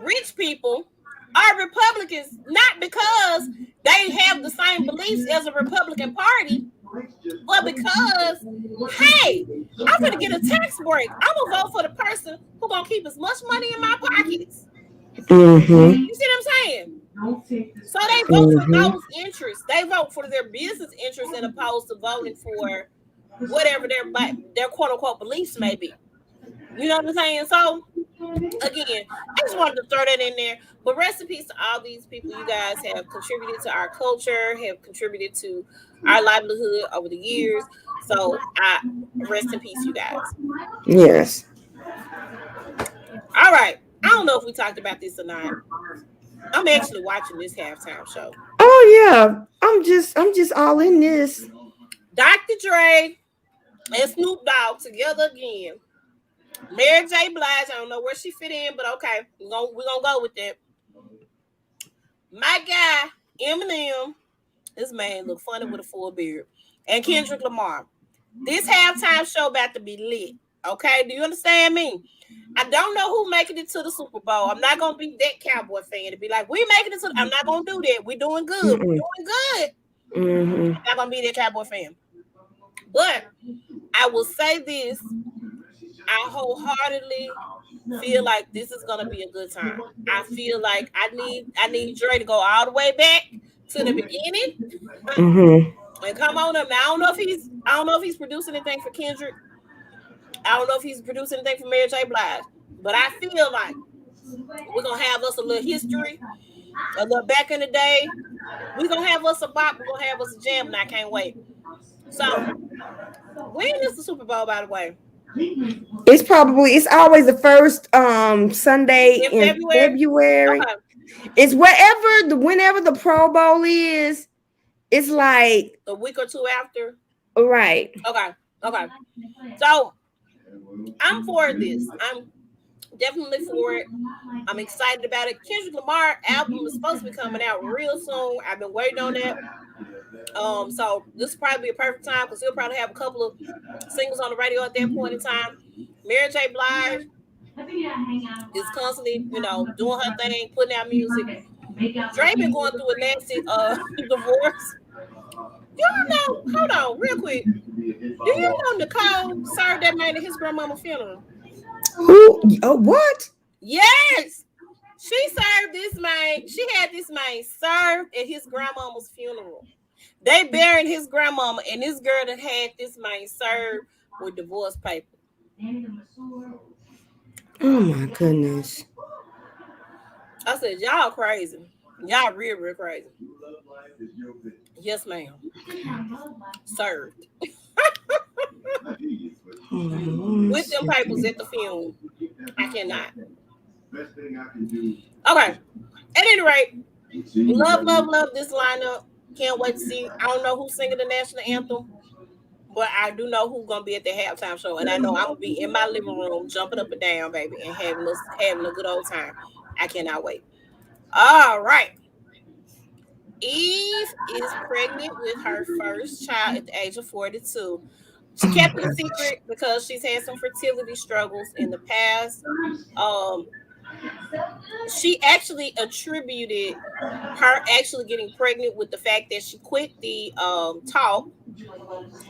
rich people are Republicans, not because they have the same beliefs as a Republican Party, but because, hey, I'm going to get a tax break. I'm going to vote for the person who's going to keep as much money in my pockets. Mm-hmm. You see what I'm saying? So they vote for those interests. They vote for their business interests as opposed to voting for whatever their quote unquote beliefs may be. You know what I'm saying? So again, I just wanted to throw that in there. But rest in peace to all these people. You guys have contributed to our culture, have contributed to our livelihood over the years. So I rest in peace, you guys. Yes. All right. I don't know if we talked about this or not. I'm actually watching this halftime show. Oh yeah. I'm just all in this. Dr. Dre and Snoop Dogg together again. Mary J. Blige, I don't know where she fit in, but okay, we're gonna go with that. My guy, Eminem, this man look funny with a full beard, and Kendrick Lamar. This halftime show about to be lit. Okay, do you understand me? I don't know who making it to the Super Bowl. I'm not gonna be that Cowboy fan to be like, we making it to. I'm not gonna do that. We're doing good. We're doing good. I'm not gonna be that Cowboy fan. But I will say this. I wholeheartedly feel like this is gonna be a good time. I feel like I need Dre to go all the way back to the beginning and come on up. Now I don't know if he's producing anything for Kendrick. I don't know if he's producing anything for Mary J. Blige, but I feel like we're gonna have us a little history, a little back in the day. We're gonna have us a bop. We're gonna have us a jam, and I can't wait. So when is the Super Bowl, by the way? It's always the first Sunday in February. Okay. It's whenever the Pro Bowl is, it's like a week or two after. Right. Okay. So I'm for this. I'm definitely for it. I'm excited about it. Kendrick Lamar album is supposed to be coming out real soon. I've been waiting on that. So this will probably be a perfect time because he'll probably have a couple of singles on the radio at that point in time. Mary J. Blige is constantly, doing her thing, putting out music. Dre been going through a nasty divorce. Hold on, real quick. Do you know Nicole served that man at his grandmama's funeral? Who? Oh, what? Yes. She served this man. She had this man served at his grandmama's funeral. They buried his grandmama, and this girl that had this man served with divorce papers. Oh my goodness. I said, y'all crazy. Y'all real crazy. Yes, ma'am. Served. With them papers at the funeral. I cannot. Okay. At any rate, love this lineup. Can't wait to see. I don't know who's singing the national anthem, but I do know who's gonna be at the halftime show, and I know I'm gonna be in my living room jumping up and down, baby, and having a good old time. I cannot wait. All right. Eve is pregnant with her first child at the age of 42. She kept it a secret because she's had some fertility struggles in the past. She actually attributed her actually getting pregnant with the fact that she quit the talk.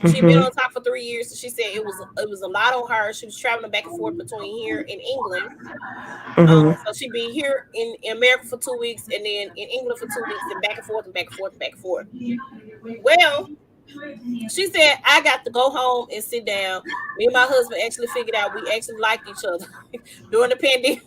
She'd been on top for 3 years. So she said it was a lot on her. She was traveling back and forth between here and England. So she'd be here in America for 2 weeks and then in England for 2 weeks and back and forth and back and forth and back and forth. Well, she said, I got to go home and sit down. Me and my husband actually figured out we actually liked each other during the pandemic.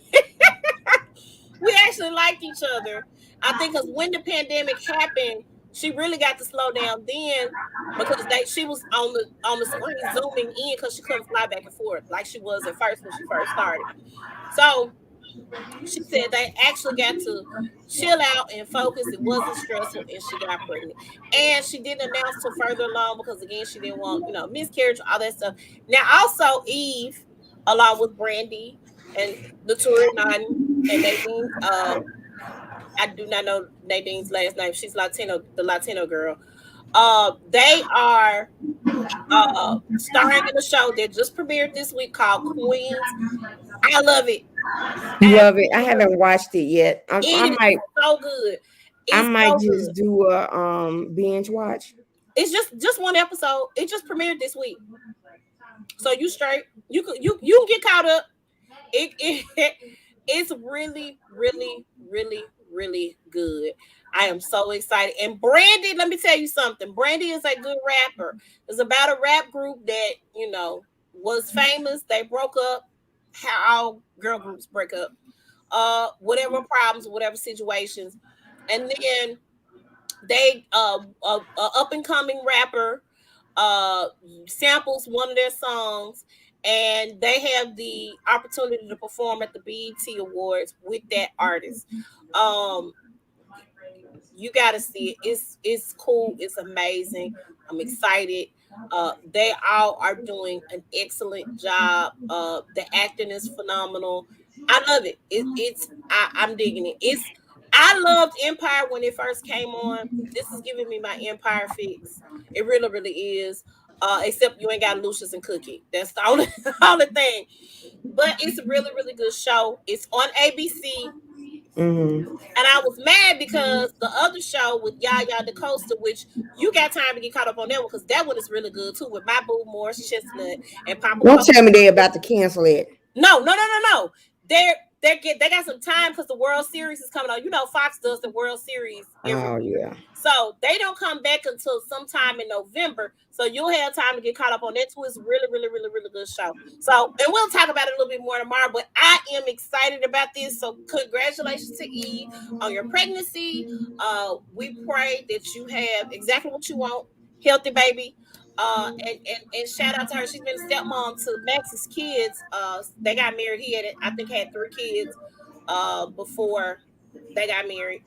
We actually liked each other. I think because when the pandemic happened, she really got to slow down then because she was on the screen zooming in because she couldn't fly back and forth like she was at first when she first started. So she said they actually got to chill out and focus. It wasn't stressful, and she got pregnant. And she didn't announce till further along because again, she didn't want miscarriage, all that stuff. Now, also Eve, along with Brandy and the Turinani and Nadine. I do not know Nadine's last name. She's Latino, the Latino girl. They are starring in a show that just premiered this week called Queens. I love it. You love it. I haven't watched it yet. It I is might. so good. I It's might so just good. do a binge watch. It's just one episode. It just premiered this week, so you straight. You can get caught up. It it's really really good. I am so excited. And Brandy, let me tell you something. Brandy is a good rapper. It's about a rap group that was famous. They broke up. How all girl groups break up. Whatever problems, whatever situations, and then they up and coming rapper uh samples one of their songs, and they have the opportunity to perform at the BET Awards with that artist. um you got to see it. It's cool. It's amazing. I'm excited. They all are doing an excellent job. The acting is phenomenal. I love it. I'm digging it. I loved Empire when it first came on. This is giving me my Empire fix. It really is. Except you ain't got Lucius and Cookie. That's the only only thing. But it's a really good show. It's on ABC. Mm-hmm. And I was mad because the other show with Yaya DaCosta, which you got time to get caught up on that one, because that one is really good too, with my boo Morris Chestnut and Papa Don't Poe. tell me they about to cancel it. No. They got some time because the World Series is coming on. You know, Fox does the World Series every Oh week. yeah. So they don't come back until sometime in November. So you'll have time to get caught up on that too. It's really good show. So, and we'll talk about it a little bit more tomorrow. But I am excited about this. So congratulations to Eve on your pregnancy. We pray that you have exactly what you want, healthy baby. And shout out to her. She's been a stepmom to Max's kids. They got married. He I think had 3 kids before they got married.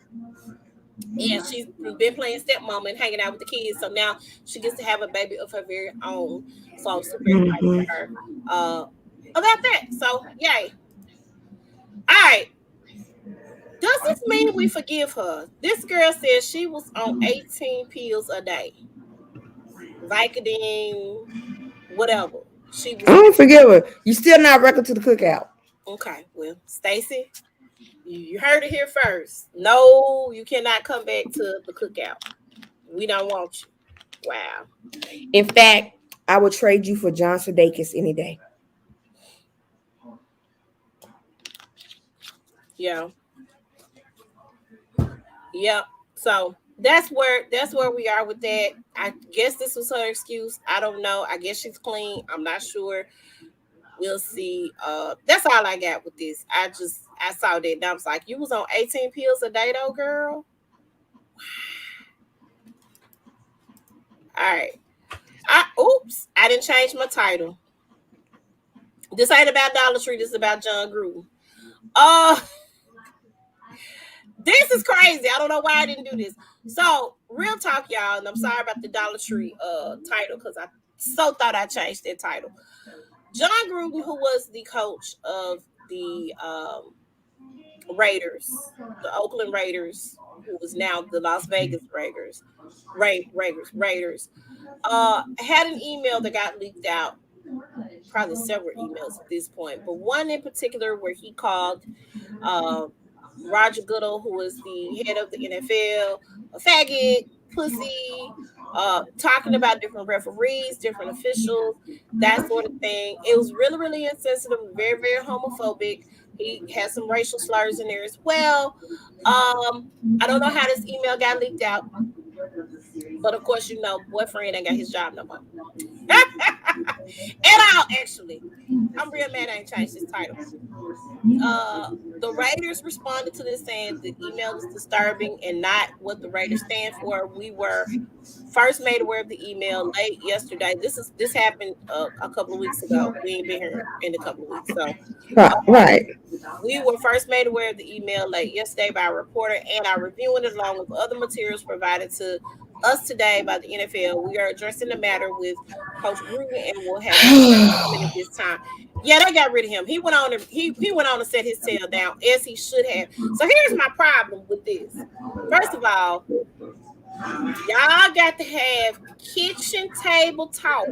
And she's been playing stepmom and hanging out with the kids. So now she gets to have a baby of her very own. So I'm super excited Mm-hmm. for her about that. So yay. All right. Does this mean we forgive her? This girl says she was on 18 pills a day. Vicodin, whatever. She I was don't forgive her. You still not record to the cookout. okay. Well, Stacy, you heard it here first. No, you cannot come back to the cookout. We don't want you. Wow. In fact, I would trade you for John Sudeikis any day. Yeah. Yep. So that's where we are with that. I guess this was her excuse. I don't know. I guess she's clean. I'm not sure. We'll see. That's all I got with this. I saw that and I was like, you was on 18 pills a day though, girl. All right. Oops, I didn't change my title. This ain't about Dollar Tree, this is about John Gruden. Uh this is crazy. I don't know why I didn't do this. So, real talk, y'all, and I'm sorry about the Dollar Tree title because I so thought I changed that title. John Gruden, who was the coach of the Raiders, the Oakland Raiders, who was now the Las Vegas Raiders, had an email that got leaked out, probably several emails at this point, but one in particular where he called uh, Roger Goodell, who was the head of the NFL, a faggot, pussy, talking about different referees, different officials, that sort of thing. It was really insensitive, very homophobic. He had some racial slurs in there as well. I don't know how this email got leaked out, but of course, boyfriend ain't got his job no more. At all, actually. I'm real mad I ain't changed his title. The Raiders responded to this saying the email is disturbing and not what the Raiders stand for. We were first made aware of the email late yesterday. This happened a couple of weeks ago. We ain't been here in a couple of weeks, so Right. we were first made aware of the email late yesterday by a reporter and are reviewing it along with other materials provided to us today by the NFL. We are addressing the matter with Coach Gruden and will have no comment at this time. Yeah, they got rid of him. He went on he went on to set his tail down as he should have. So here's my problem with this. First of all, Y'all got to have kitchen table talk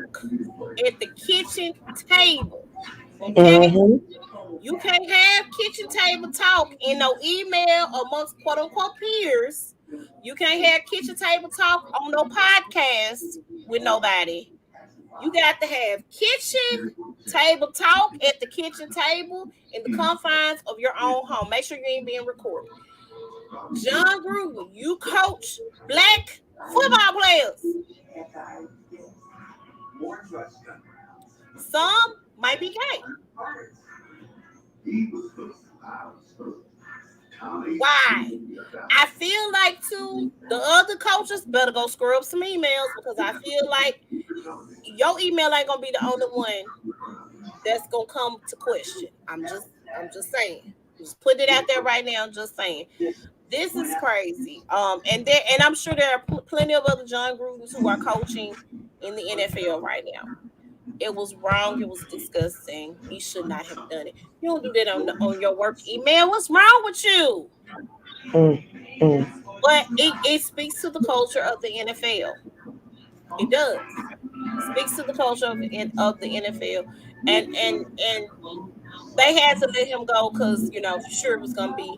at the kitchen table. Okay? Mm-hmm. You can't have kitchen table talk in no email amongst quote unquote peers. You can't have kitchen table talk on no podcast with nobody. You got to have kitchen table talk at the kitchen table in the confines of your own home. Make sure you ain't being recorded. John Gruden, you coach black football players. Some might be gay. Why? I feel like too, the other coaches better go scrub some emails because I feel like your email ain't gonna be the only one that's gonna come to question. I'm just saying. Just put it out there right now. Just saying. This is crazy. And I'm sure there are plenty of other John Grudens who are coaching in the NFL right now. It was wrong. It was disgusting. He should not have done it. You don't do that on your work email. What's wrong with you? Mm-hmm. But it speaks to the culture of the NFL. It does. It speaks to the culture of the NFL, and they had to let him go because sure it was gonna be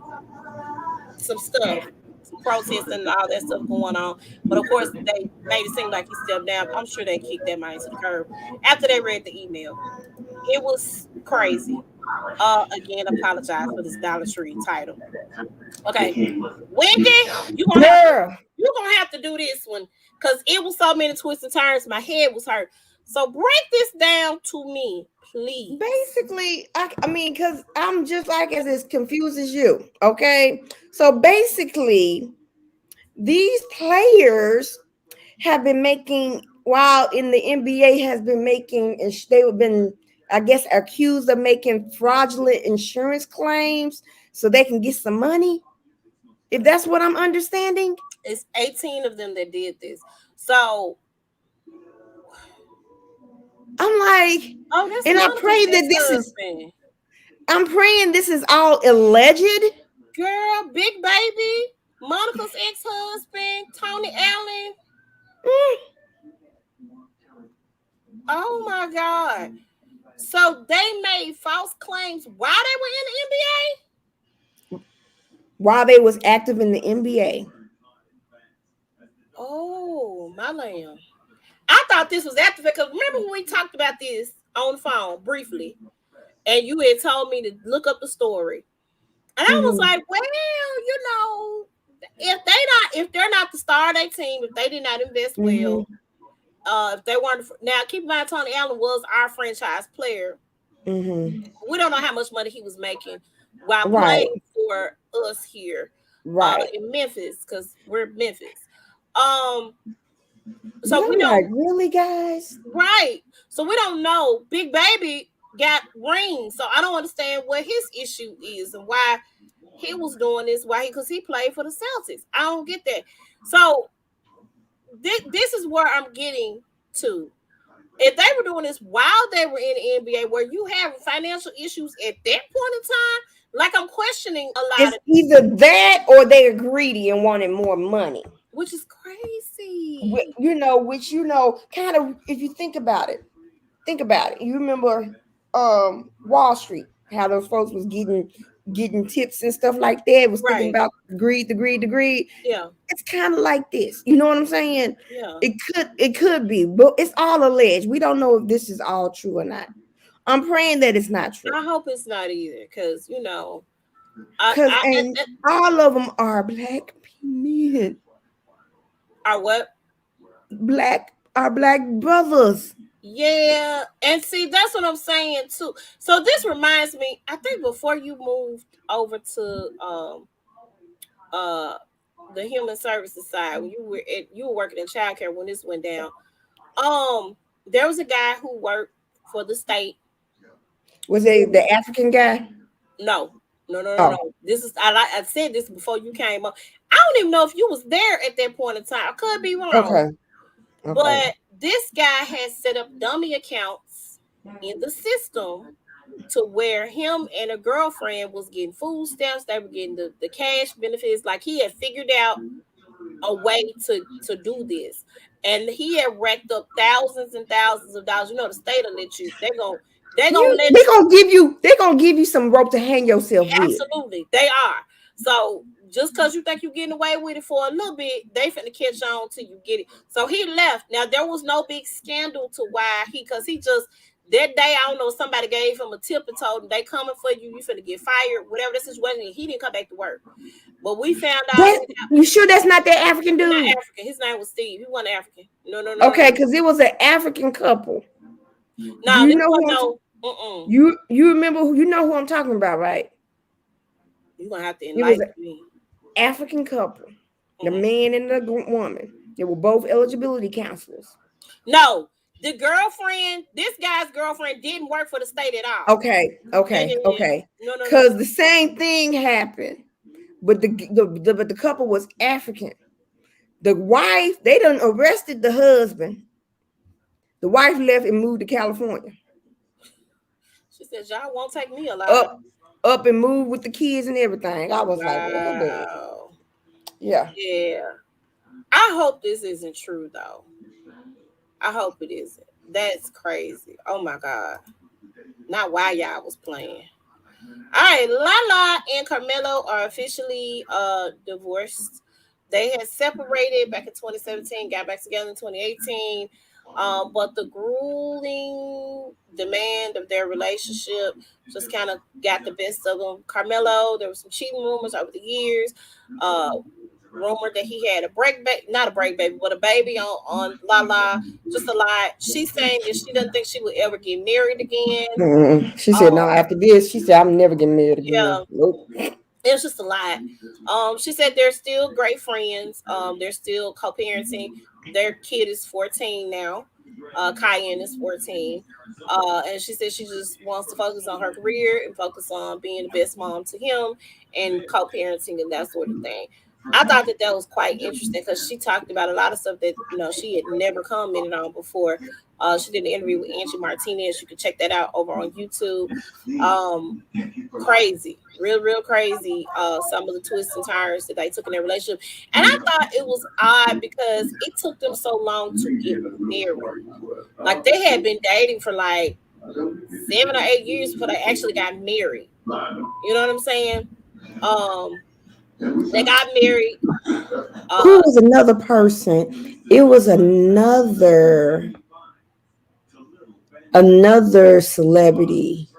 some stuff, some protests and all that stuff going on. But of course, they made it seem like he stepped down. I'm sure they kicked that man to the curb after they read the email. It was crazy. Again, apologize for this Dollar Tree title. Okay, Wendy, you gonna have to Girl, you gonna have to do this one because it was so many twists and turns. My head was hurt. So break this down to me, please. basically, I mean, because I'm just like as confused as you. Okay, so basically, these players have been making, while in the NBA has been making, and they've been, I guess, accused of making fraudulent insurance claims so they can get some money. If that's what I'm understanding, It's 18 of them that did this. So, I'm like, oh, that's and I Monica's pray that this is, ex-husband. I'm praying this is all alleged. Girl, Big Baby, Monica's ex-husband, Tony Allen. Mm, Oh my God. So they made false claims while they were in the NBA? while they was active in the NBA. Oh, my lamb. I thought this was after because remember when we talked about this on the phone briefly, and you had told me to look up the story, and I was Mhm. like, well, if they're not the star of their team, if they did not invest well, Mhm. if they weren't now, keep in mind Tony Allen was our franchise player. Mhm. We don't know how much money he was making while Right. playing for us here Right. in Memphis because we're Memphis. Um, But so we I'm don't. like, really, guys? Right. So we don't know. Big Baby got rings. So I don't understand what his issue is and why he was doing this. Because he played for the Celtics. I don't get that. So this is where I'm getting to. If they were doing this while they were in the NBA, where you have financial issues at that point in time, like I'm questioning a lot It's of, either that or they're greedy and wanted more money. which is crazy. Which kind of, if you think about it. You remember Wall Street, how those folks was getting tips and stuff like that. Was thinking Right. about the greed. Yeah. It's kind of like this. You know what I'm saying? Yeah. It could be, but it's all alleged. We don't know if this is all true or not. I'm praying that it's not true. I hope it's not either, because Cause and all of them are black men. are what? Black brothers. Yeah, and see, that's what I'm saying too. So this reminds me, I think before you moved over to uh the human services side, when you were working in childcare when this went down, there was a guy who worked for the state. Was it the African guy? No, no, no, no, Oh, no. This is I said this before you came up. I don't even know if you was there at that point in time. I could be wrong. okay. But this guy has set up dummy accounts in the system to where him and a girlfriend was getting food stamps. They were getting the cash benefits. Like he had figured out a way to do this. And he had racked up thousands and thousands of dollars. You know, the state will let you. They're gonna let they're gonna give you some rope to hang yourself with. Absolutely, they are. So just because you think you're getting away with it for a little bit, they finna catch on till you get it. So he left. Now there was no big scandal to why because he just that day, I don't know, somebody gave him a tip and told him they coming for you, you finna get fired, whatever the situation. He didn't come back to work. But we found out. You sure that's not that African dude? Not African. His name was Steve. He wasn't African. No. Okay, because it was an African couple. No, you know you remember who you know who I'm talking about, right? You're gonna have to enlighten me. African couple, the man and the woman. They were both eligibility counselors. No, the girlfriend, this guy's girlfriend didn't work for the state at all. Okay. No. Because the same thing happened, but the couple was African. The wife, they done arrested the husband. The wife left and moved to California. She said, "Y'all won't take me alive." Up and moved with the kids and everything. I was like, wow. Yeah. I hope this isn't true though. I hope it isn't. That's crazy. Oh my God. Not why y'all was playing. All right, Lala and Carmelo are officially divorced. They had separated back in 2017, got back together in 2018. But the grueling demand of their relationship just kind of got the best of them. Carmelo, there were some cheating rumors over the years. Rumored that he had not a break baby, but a baby on Lala. Just a lie. She's saying that she doesn't think she would ever get married again. Mm-hmm. She said, no, after this, she said, I'm never getting married again. Yeah. Nope. It was just a lie. She said they're still great friends. They're still co-parenting. Their kid is 14 now. Cayenne is 14. And she said she just wants to focus on her career and focus on being the best mom to him and co-parenting and that sort of thing. I thought that was quite interesting because she talked about a lot of stuff that she had never commented on before. She did an interview with Angie Martinez. You can check that out over on YouTube. Crazy, real crazy. Some of the twists and turns that they took in their relationship, and I thought it was odd because it took them so long to get married. Like they had been dating for like 7 or 8 years before they actually got married. You know what I'm saying? They got married. Who was another person? It was another celebrity.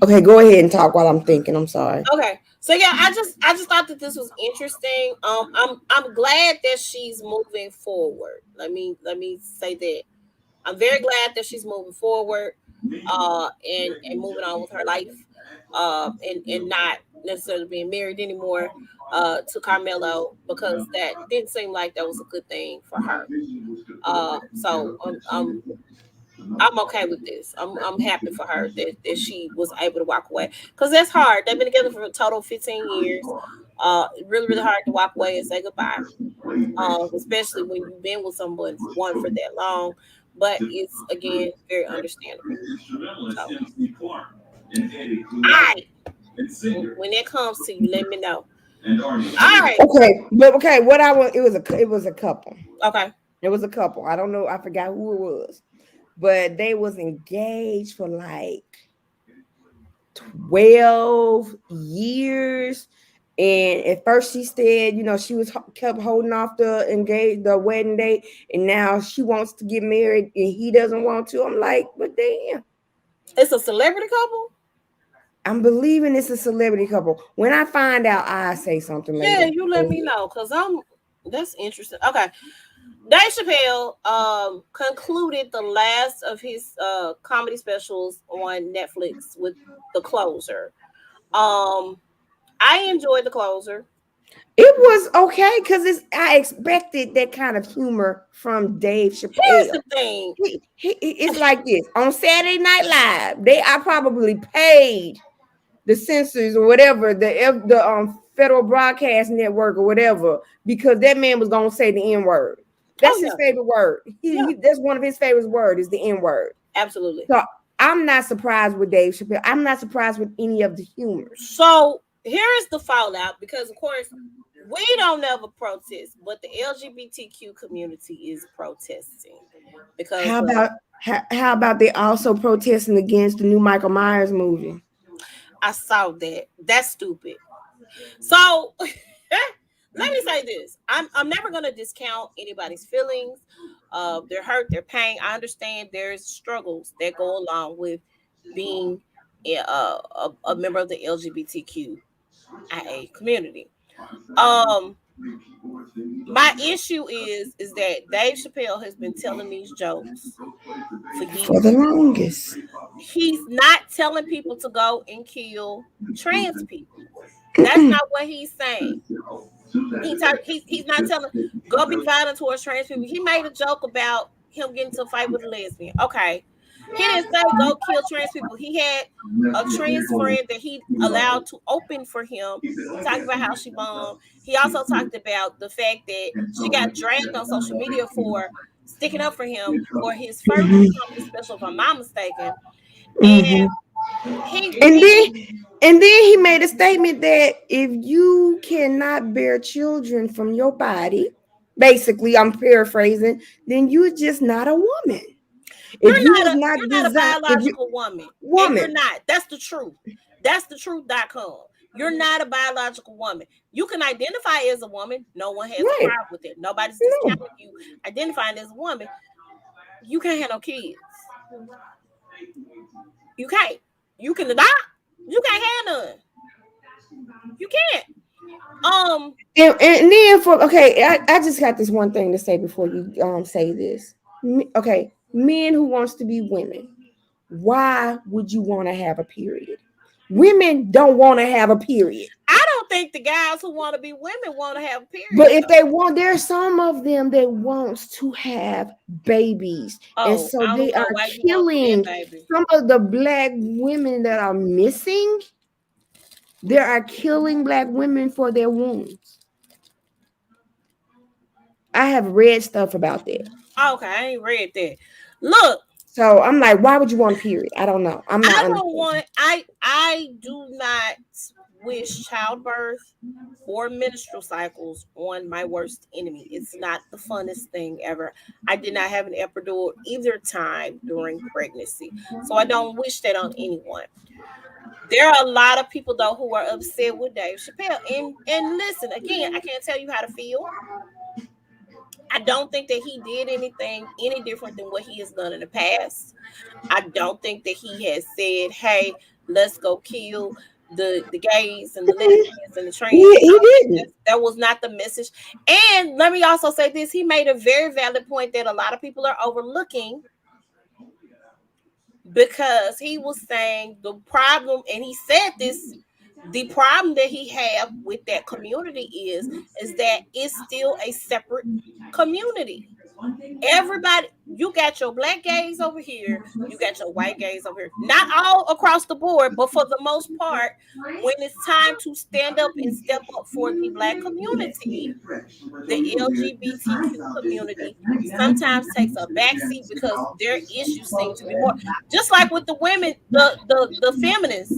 Okay, go ahead and talk while I'm thinking. I'm sorry. Okay, so yeah, I just thought that this was interesting. I'm glad that she's moving forward. Let me say that I'm very glad that she's moving forward, and moving on with her life, and not necessarily being married anymore to Carmelo, because that didn't seem like that was a good thing for her. So I'm okay with this. I'm happy for her that she was able to walk away, because that's hard. They've been together for a total of 15 years. Really hard to walk away and say goodbye, especially when you've been with someone for that long. But it's, again, very understandable. So, all right. When it comes to you, let me know. All right. Okay. What I want, it was a couple. Okay. It was a couple. I don't know. I forgot who it was, but they was engaged for like 12 years. And at first she said, she kept holding off the wedding date, and now she wants to get married and he doesn't want to. I'm like, but damn. It's a celebrity couple? I'm believing it's a celebrity couple. When I find out, I say something. Yeah, you let me know, because that's interesting. Okay. Dave Chappelle concluded the last of his comedy specials on Netflix with The Closer. I enjoyed The Closer. It was okay because I expected that kind of humor from Dave Chappelle. Here's the thing. It's like this. On Saturday Night Live, I probably paid the censors or whatever, the Federal Broadcast Network or whatever, because that man was going to say the N-word. That's his favorite word. That's one of his favorite words is the N-word. Absolutely. So I'm not surprised with Dave Chappelle. I'm not surprised with any of the humor. So here is the fallout, because of course We don't ever protest, but the LGBTQ community is protesting because how about they also protesting against the new Michael Myers movie? I saw that. That's stupid. So let me say this: I'm never gonna discount anybody's feelings, their hurt, their pain. I understand there's struggles that go along with being a member of the LGBTQIA community. Um, my issue is that Dave Chappelle has been telling these jokes for For the years. longest. He's not telling people to go and kill trans people. That's not what he's saying. He's not telling go be violent towards trans people. He made a joke about him getting into a fight with a lesbian. Okay. He didn't say go kill trans people. He had a trans friend that he allowed to open for him. He talked about how she bombed. He also talked about the fact that she got dragged on social media for sticking up for him for his first comedy special, if I'm not mistaken. And he And really then he made a statement that if you cannot bear children from your body, basically, I'm paraphrasing, then you're just not a woman. If you was not you're not a designed, biological woman. And you're not. That's the truth. That's the truth.com. You're not a biological woman. You can identify as a woman. No one has a problem with it. Nobody's discounting you identifying as a woman. You can't have no kids. You can't. You can adopt. You can't have none. You can't. And then for I just got this one thing to say before you say this. Okay, men who wants to be women, why would you want to have a period? Women don't want to have a period. I don't think the guys who want to be women want to have a period. But if they want, there's some of them that wants to have babies. And so they are killing some of the black women that are missing. They are killing black women for their wounds. I have read stuff about that. Okay, I ain't read that. Look. So I'm like, why would you want a period? I don't know. I do not wish childbirth or menstrual cycles on my worst enemy. It's not the funnest thing ever. I did not have an epidural either time during pregnancy. So I don't wish that on anyone. There are a lot of people though who are upset with Dave Chappelle. And listen, again, I can't tell you how to feel. I don't think that he did anything any different than what he has done in the past. I don't think that he has said, hey, let's go kill the gays and the lesbians and the trans. He didn't. That was not the message. And let me also say this. He made a very valid point that a lot of people are overlooking, because he was saying the problem, and he said this, the problem that he have with that community is that it's still a separate community. Everybody, you got your black gays over here, you got your white gays over here. Not all across the board, but for the most part, when it's time to stand up and step up for the black community, the LGBTQ community sometimes takes a backseat because their issues seem to be more. Just like with the women, the feminists.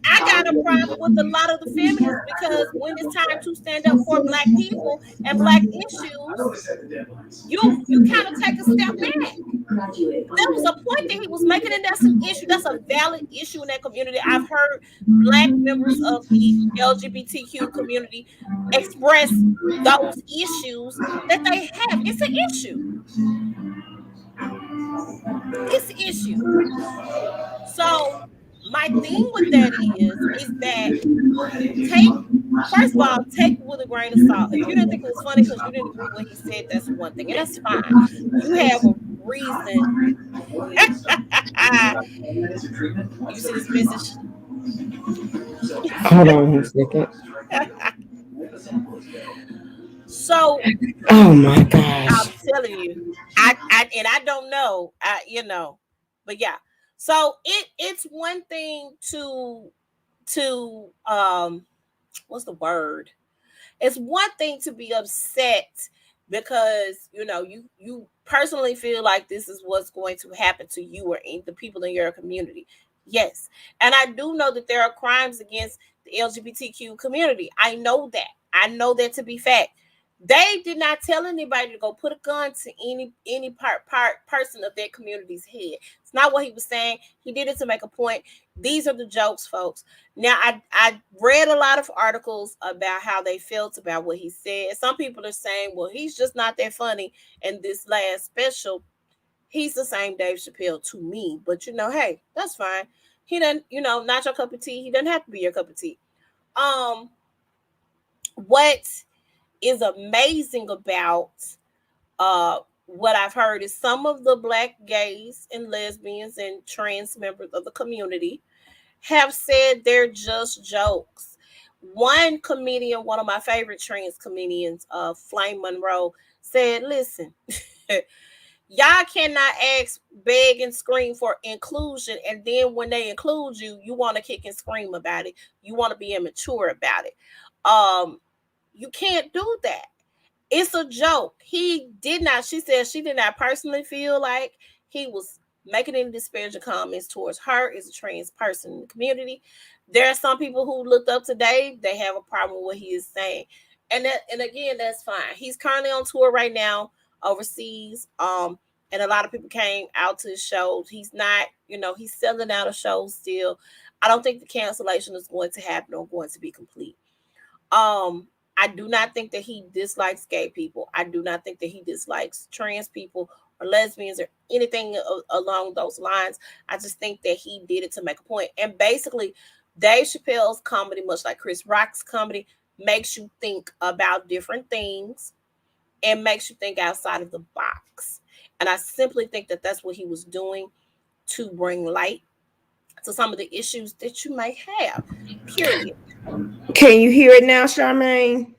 I got a problem with a lot of the feminists because when it's time to stand up for black people and black issues, you kind of take a step back. There was a point that he was making, and that's an issue. That's a valid issue in that community. I've heard black members of the LGBTQ community express those issues that they have. It's an issue. It's an issue. So my thing with that is that first of all, take with a grain of salt. If you didn't think it was funny because you didn't agree with what he said, that's one thing, and that's fine. You have a reason. You see this message? Hold on a second. So, oh my gosh, I'm telling you, I don't know, but yeah. So it's one thing to what's the word? It's one thing to be upset because you personally feel like this is what's going to happen to you or the people in your community. Yes, and I do know that there are crimes against the LGBTQ community. I know that. I know that to be fact. They did not tell anybody to go put a gun to any person of that community's head. It's not what he was saying. He did it to make a point. These are the jokes, folks. Now, I read a lot of articles about how they felt about what he said. Some people are saying, well, he's just not that funny. And this last special, he's the same Dave Chappelle to me. But, hey, that's fine. He doesn't, not your cup of tea. He doesn't have to be your cup of tea. What is amazing about what I've heard is some of the Black gays and lesbians and trans members of the community have said they're just jokes. One comedian, one of my favorite trans comedians, Flame Monroe, said, listen, y'all cannot ask, beg, and scream for inclusion, and then when they include you, you want to kick and scream about it. You want to be immature about it. You can't do that. It's a joke. She said she did not personally feel like he was making any disparaging comments towards her as a trans person in the community. There are some people who looked up to Dave. They have a problem with what he is saying. And again, that's fine. He's currently on tour right now overseas. And a lot of people came out to his shows. He's not, he's selling out a show still. I don't think the cancellation is going to happen or going to be complete. I do not think that he dislikes gay people. I do not think that he dislikes trans people or lesbians or anything along those lines. I just think that he did it to make a point. And basically, Dave Chappelle's comedy, much like Chris Rock's comedy, makes you think about different things and makes you think outside of the box. And I simply think that that's what he was doing to bring light to some of the issues that you may have, period. Can you hear it now, Charmaine?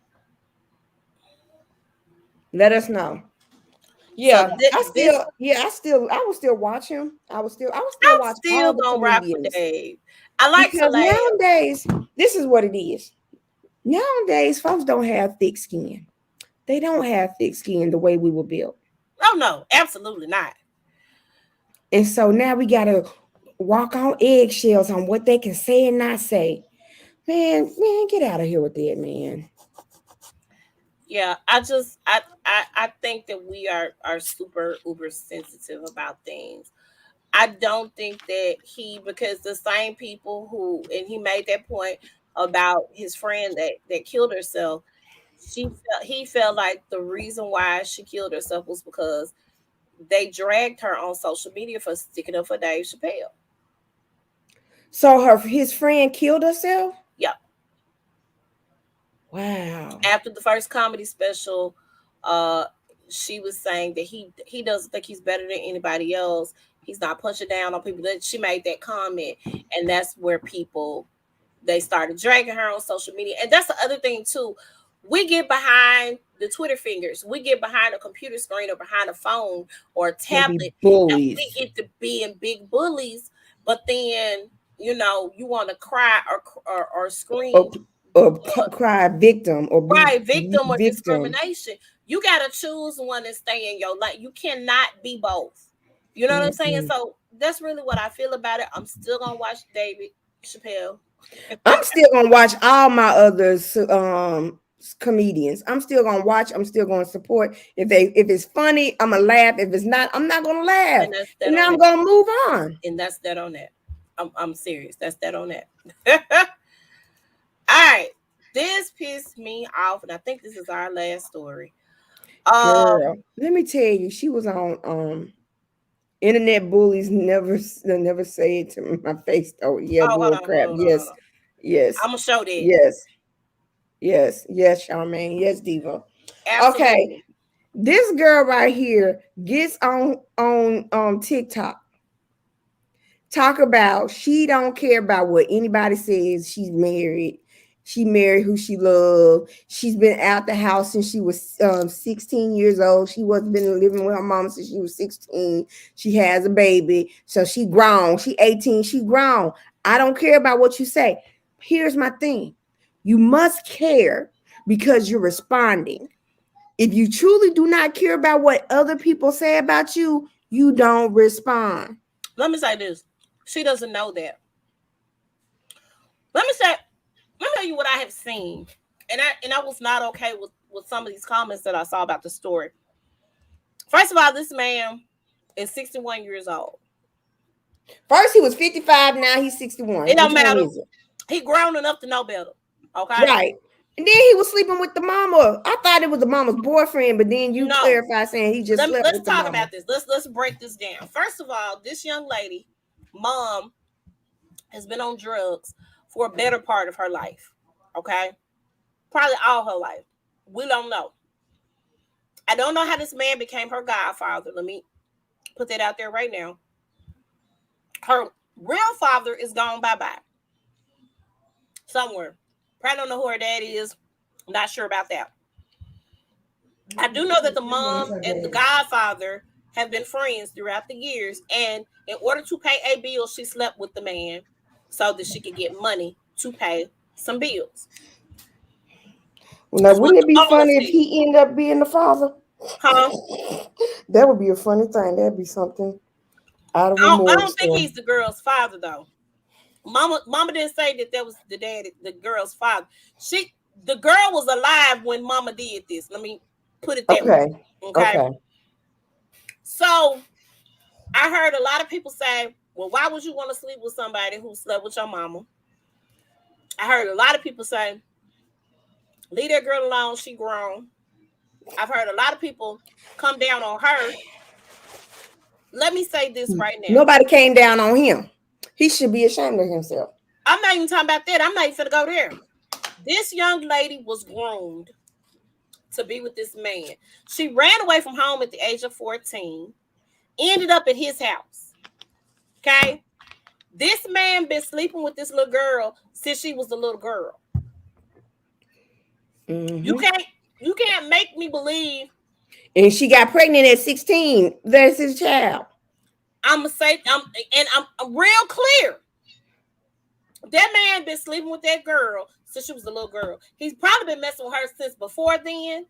Let us know. Yeah, so I will still watch him. I will still watch all the comedians. Dave. I like because nowadays, this is what it is. Nowadays, folks don't have thick skin. They don't have thick skin the way we were built. Oh no, absolutely not. And so now we gotta walk on eggshells on what they can say and not say. Man, get out of here with that, man. Yeah, I think that we are super uber sensitive about things. I don't think that because the same people and he made that point about his friend that killed herself, he felt like the reason why she killed herself was because they dragged her on social media for sticking up for Dave Chappelle. So his friend killed herself? Yeah. Wow. After the first comedy special, she was saying that he doesn't think he's better than anybody else. He's not punching down on people. She made that comment, and that's where they started dragging her on social media. And that's the other thing too. We get behind the Twitter fingers. We get behind a computer screen or behind a phone or a tablet. Bullies. And we get to being big bullies, but then you want to cry or scream. Or cry victim or victim or discrimination. You gotta choose one and stay in your life. You cannot be both. You know what I'm saying? So that's really what I feel about it. I'm still gonna watch David Chappelle. I'm still gonna watch all my other comedians. I'm still gonna watch. I'm still gonna support. If it's funny, I'm gonna laugh. If it's not, I'm not gonna laugh. And now I'm gonna move on. And that's that on that. I'm serious. That's that on that. All right, this pissed me off, and I think this is our last story. Girl, let me tell you, she was on internet bullies never say it to my face though. Yeah, bull crap. Yes. I'm gonna show that. Yes, Charmaine. Yes, Diva. Absolutely. Okay, this girl right here gets on TikTok. Talk about she don't care about what anybody says. She's married. She married who she loved. She's been out the house since she was 16 years old. She wasn't been living with her mom since she was 16. She has a baby. So she grown. She 18. She grown. I don't care about what you say. Here's my thing. You must care because you're responding. If you truly do not care about what other people say about you, you don't respond. Let me say this. She doesn't know that. Let me tell you what I have seen And I was not okay with some of these comments that I saw about the story. First of all, this man is 61 years old. First he was 55, now he's 61. It don't Which one matter. is it? He grown enough to know better. Okay. Right. And then he was sleeping with the mama. I thought it was the mama's boyfriend, but then you clarified saying he just slept with the mama. Let's talk about this. Let's break this down. First of all, this young lady, mom, has been on drugs for a better part of her life. Okay. Probably all her life. We don't know. I don't know how this man became her godfather. Let me put that out there right now. Her real father is gone bye-bye. Somewhere. Probably don't know who her dad is. I'm not sure about that. I do know that the mom and the godfather have been friends throughout the years. And in order to pay a bill, she slept with the man so that she could get money to pay some bills. Now, wouldn't it be funny if he ended up being the father? Huh? That would be a funny thing. That'd be something out of I don't think he's the girl's father, though. Mama didn't say that was the daddy, the girl's father. The girl was alive when mama did this. Let me put it that way. Okay. So I heard a lot of people say, well, why would you want to sleep with somebody who slept with your mama? I heard a lot of people say, leave that girl alone, she grown. I've heard a lot of people come down on her. Let me say this right now. Nobody came down on him. He should be ashamed of himself. I'm not even talking about that. I'm not even going to go there. This young lady was groomed to be with this man. She ran away from home at the age of 14, ended up at his house. Okay? This man been sleeping with this little girl since she was a little girl. Mm-hmm. You can't make me believe. And she got pregnant at 16. That's his child. I'm real clear. That man been sleeping with that girl since she was a little girl. He's probably been messing with her since before then.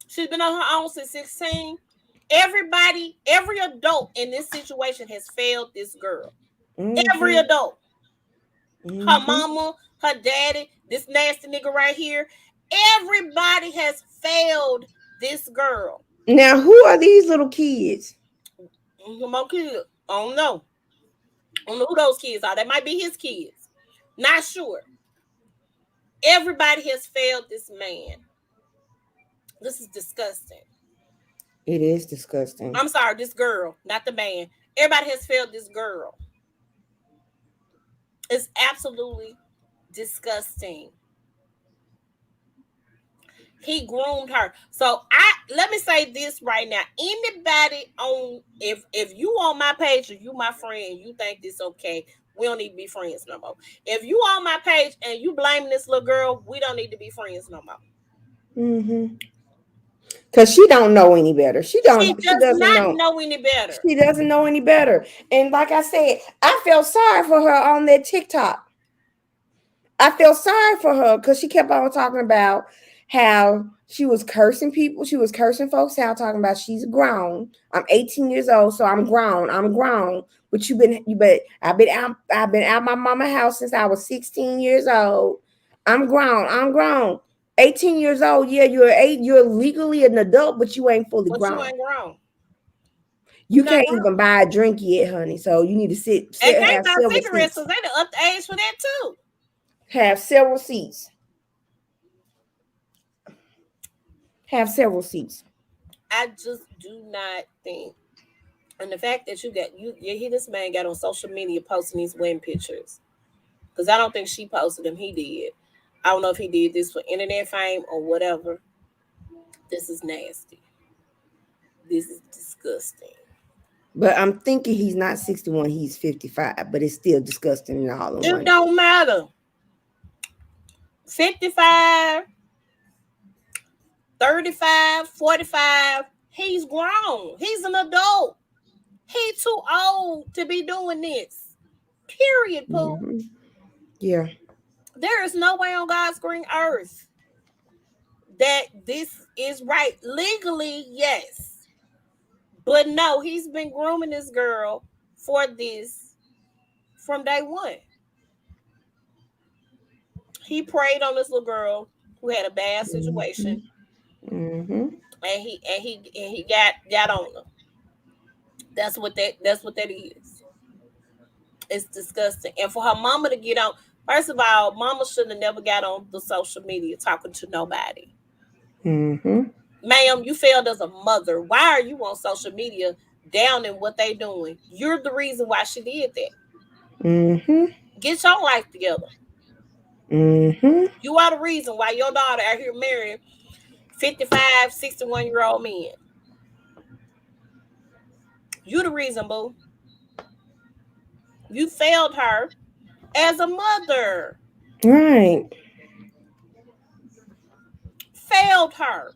She's been on her own since 16. Every adult in this situation has failed this girl. Mm-hmm. Every adult. Mm-hmm. Her mama, her daddy, this nasty nigga right here. Everybody has failed this girl. Now, who are these little kids? More kids. I don't know. I don't know who those kids are. That might be his kids. Not sure. Everybody has failed this man. This is disgusting. It is disgusting. I'm sorry, this girl, not the man. Everybody has failed this girl. It's absolutely disgusting. He groomed her. So let me say this right now. Anybody on if you on my page or you my friend, you think this okay, we don't need to be friends no more. If you on my page and you blaming this little girl, we don't need to be friends no more. Mm-hmm. Because she don't know any better. She doesn't know any better. She doesn't know any better. And like I said, I felt sorry for her on that TikTok. I felt sorry for her because she kept on talking about how she was cursing people. She was cursing folks out, talking about she's grown. I'm 18 years old, so I'm grown. But I've been out my mama's house since I was 16 years old. I'm grown. 18 years old. Yeah, you're legally an adult, but you ain't fully grown. You ain't grown. You can't even buy a drink yet, honey. So you need to sit and can't buy cigarettes because they done up the age for that too. Have several seats. I just do not think. And the fact that you hear this man got on social media posting these wedding pictures. Because I don't think she posted them. He did. I don't know if he did this for internet fame or whatever. This is nasty. This is disgusting. But I'm thinking he's not 61, he's 55. But it's still disgusting in all of them. It don't matter. 55, 35, 45, he's grown. He's an adult. He's too old to be doing this. Period, Pooh. Mm-hmm. Yeah. There is no way on God's green earth that this is right. Legally, yes. But no, he's been grooming this girl for this from day one. He preyed on this little girl who had a bad situation, Mm-hmm. and he got on her. That's what that is. It's disgusting. And for her mama to get on, first of all, mama shouldn't have never got on the social media talking to nobody. Mm-hmm. Ma'am, you failed as a mother. Why are you on social media down in what they doing? You're the reason why she did that. Mm-hmm. Get your life together. Mm-hmm. You are the reason why your daughter out here marrying 55, 61-year-old men. You the reason, boo. You failed her as a mother. Right. Failed her.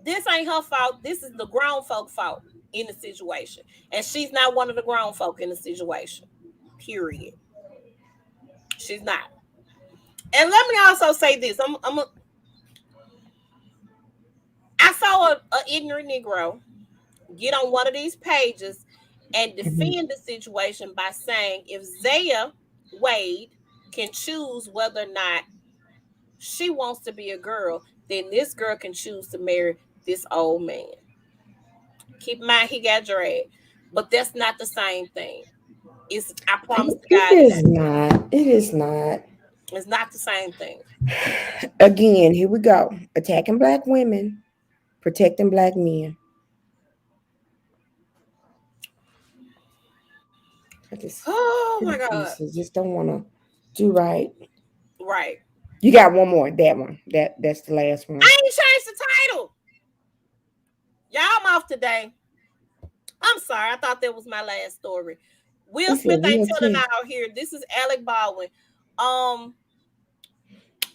This ain't her fault. This is the grown folk fault in the situation. And she's not one of the grown folk in the situation. Period. She's not. And let me also say this. I saw a ignorant Negro get on one of these pages and Mm-hmm. defend the situation by saying if Zaya Wade can choose whether or not she wants to be a girl, then this girl can choose to marry this old man. Keep in mind he got dragged, but that's not the same thing. I promise to It God it is ain't. not. It is not. It's not the same thing. Again, here we go. Attacking black women, protecting black men. I just Oh my God. just don't want to do right. Right. You got one more. That one. That's the last one. I ain't changed the title. Y'all, I'm off today. I'm sorry. I thought that was my last story. Will It's a Smith ain't real telling tea. out here. This is Alec Baldwin. Um,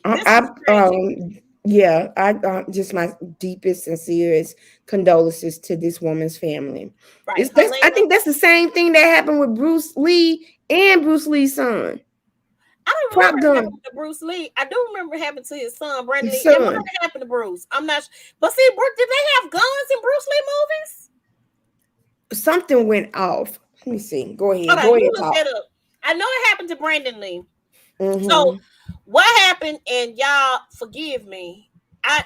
I, this is tragic. yeah, I just my deepest, sincerest condolences to this woman's family. Right. I Helena. think that's the same thing that happened with Bruce Lee and Bruce Lee's son, I don't remember Prop it happening Gun, to Bruce Lee. I do remember it happened to his son, Brandon his Lee. It might son. have happened to Bruce. I'm not sure. But see, did they have guns in Bruce Lee movies? Something went off. Let me see. Go ahead. Okay, Go you ahead, look talk. that up. I know it happened to Brandon Lee. So Mm-hmm. what happened? And y'all forgive me. I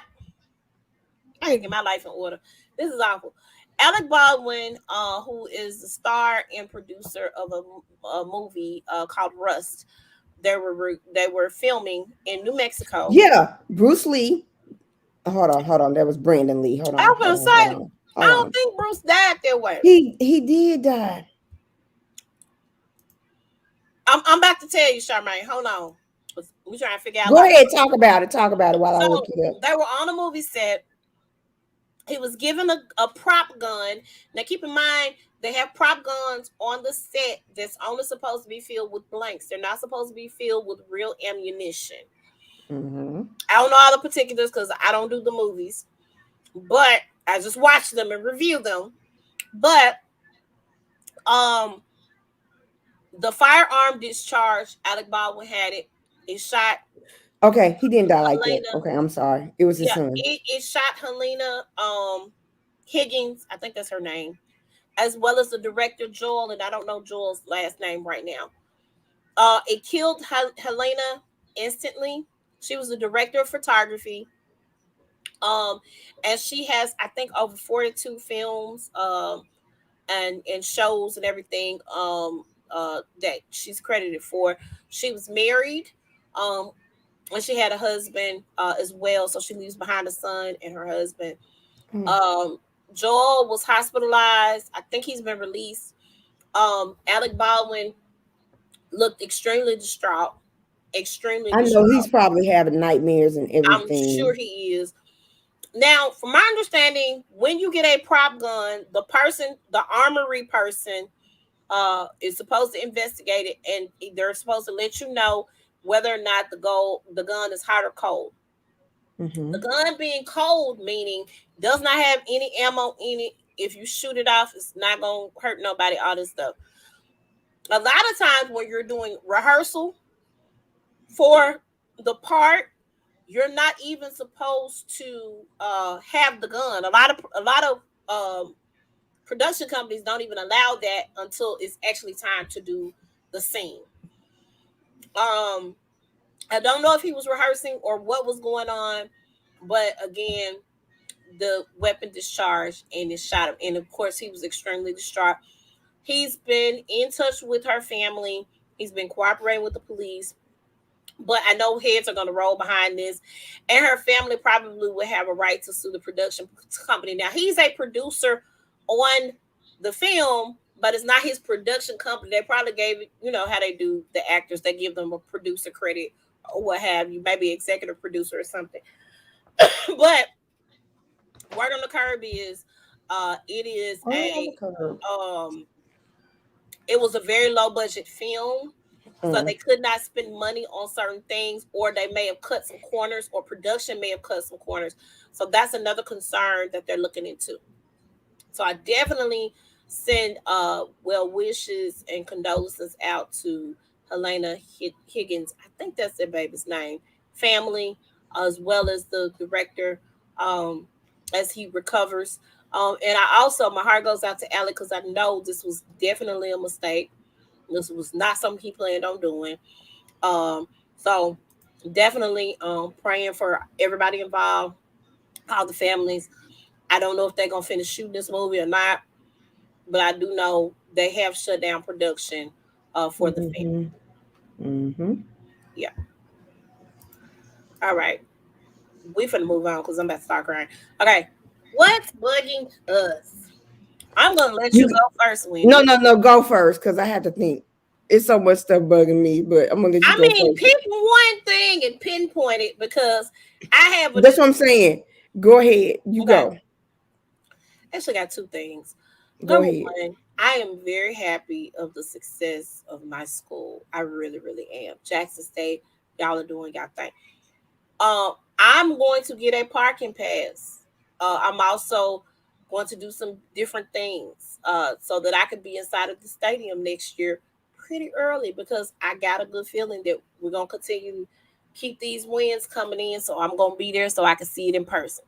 can get my life in order. This is awful. Alec Baldwin, who is the star and producer of a movie called Rust, they were filming in New Mexico. Yeah, Bruce Lee. Hold on. That was Brandon Lee. I was gonna say, I Hold don't on. think Bruce died that way. He did die. I'm about to tell you, Charmaine. Hold on. We're trying to figure out Go life. ahead, talk about it. Talk about it while I look So it up. they were on a movie set. He was given a prop gun. Now keep in mind they have prop guns on the set that's only supposed to be filled with blanks. They're not supposed to be filled with real ammunition. Mm-hmm. I don't know all the particulars because I don't do the movies, but I just watch them and review them. But um the firearm discharge, Alec Baldwin had it. It shot Okay, he didn't die like that. Helena. Okay, I'm sorry. It was his Yeah, son. it shot Helena Higgins, I think that's her name, as well as the director Joel, and I don't know Joel's last name right now. It killed Helena instantly. She was the director of photography. Um, and she has, I think, over 42 films, and shows and everything, that she's credited for. She was married, um, and she had a husband, as well. So she leaves behind a son and her husband. Oh, Um, Joel was hospitalized. I think he's been released. Alec Baldwin looked extremely distraught, extremely I know he's distraught. probably having nightmares and I'm sure everything. he is. Now, from my understanding, when you get a prop gun, the armory person, is supposed to investigate it, and they're supposed to let you know whether or not the gun is hot or cold. The Mm-hmm. gun being cold, meaning does not have any ammo in it. If you shoot it off, it's not gonna hurt nobody. All this stuff. A lot of times when you're doing rehearsal for the part, you're not even supposed to have the gun. A lot of production companies don't even allow that until it's actually time to do the scene. Um, I don't know if he was rehearsing or what was going on, but again, the weapon discharged and it shot him. And of course, he was extremely distraught. He's been in touch with her family. He's been cooperating with the police. But I know heads are going to roll behind this, and her family probably would have a right to sue the production company. Now, he's a producer on the film, but it's not his production company. They probably gave it, you know, how they do the actors, they give them a producer credit or what have you, maybe executive producer or something. But word on the curb is it is it was a very low budget film. So they could not spend money on certain things, or they may have cut some corners, or production may have cut some corners. So that's another concern that they're looking into. So I definitely send well wishes and condolences out to Helena Higgins. I think that's their baby's name. Family, as well as the director, as he recovers. And I also, my heart goes out to Alec, because I know this was definitely a mistake. This was not something he planned on doing. So definitely praying for everybody involved, all the families. I don't know if they're gonna finish shooting this movie or not, but I do know they have shut down production for the film. Yeah. All right. We finna move on because I'm about to start crying. Okay. What's bugging us? I'm gonna let you go first, Wendy. No, go first, because I have to think. It's so much stuff bugging me, but I'm gonna let you go first. Pick one thing and pinpoint it, because I have. That's what I'm saying. Go ahead. You go. I actually got two things. Go Number ahead. one, I am very happy of the success of my school. I really, really am. Jackson State, y'all are doing y'all thing. I'm going to get a parking pass. I'm also going to do some different things so that I can be inside of the stadium next year pretty early, because I got a good feeling that we're going to continue to keep these wins coming in. So I'm going to be there so I can see it in person.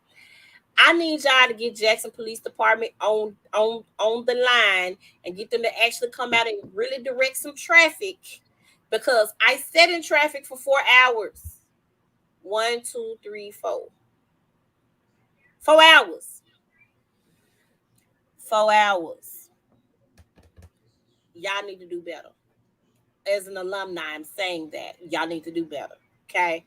I need y'all to get Jackson Police Department on the line and get them to actually come out and really direct some traffic, because I sat in traffic for 4 hours. 1, 2, 3, 4. 4 hours. 4 hours. Y'all need to do better. As an alumni, I'm saying that. Y'all need to do better. Okay?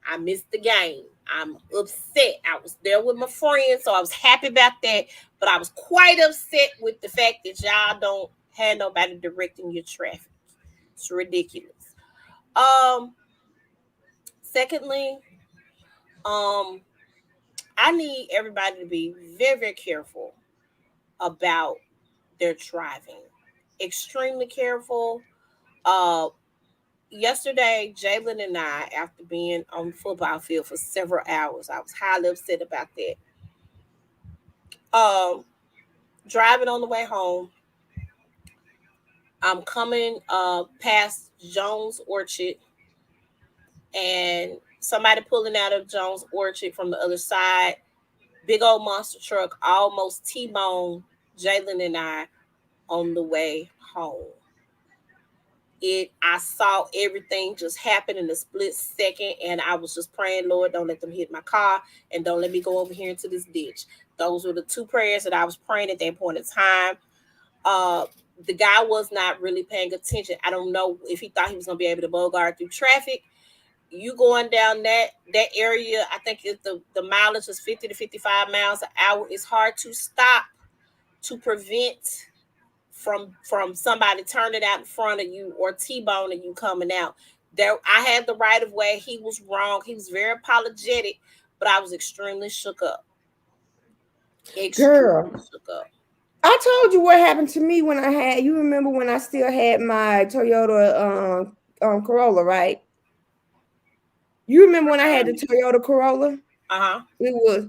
I missed the game. I'm upset. I was there with my friends, so I was happy about that. But I was quite upset with the fact that y'all don't have nobody directing your traffic. It's ridiculous. Secondly, I need everybody to be very, very careful about their driving. Extremely careful. Yesterday, Jalen and I, after being on the football field for several hours, I was highly upset about that. Driving on the way home, I'm coming past Jones Orchard, and somebody pulling out of Jones Orchard from the other side. Big old monster truck almost T-boned Jalen and I on the way home. I saw everything just happen in a split second, and I was just praying, Lord, don't let them hit my car, and don't let me go over here into this ditch. Those were the two prayers that I was praying at that point in time. The guy was not really paying attention. I don't know if he thought he was going to be able to bogart through traffic. You going down that area, I think if the mileage is 50 to 55 miles an hour, it's hard to stop to prevent from somebody turning out in front of you or T-boning you coming out. There, I had the right of way. He was wrong. He was very apologetic, but I was extremely shook up. Girl, shook up. I told you what happened to me when I had. You remember when I still had my Toyota Corolla, right? You remember when I had the Toyota Corolla? It was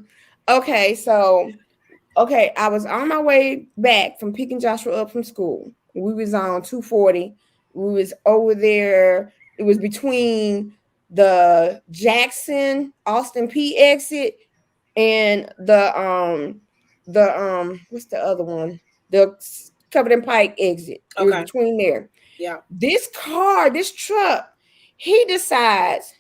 okay. So okay, I was on my way back from picking Joshua up from school. We was on 240. We was over there. It was between the Jackson Austin P exit and the what's the other one? The Covington Pike exit. It was between there. Yeah. This truck, He decides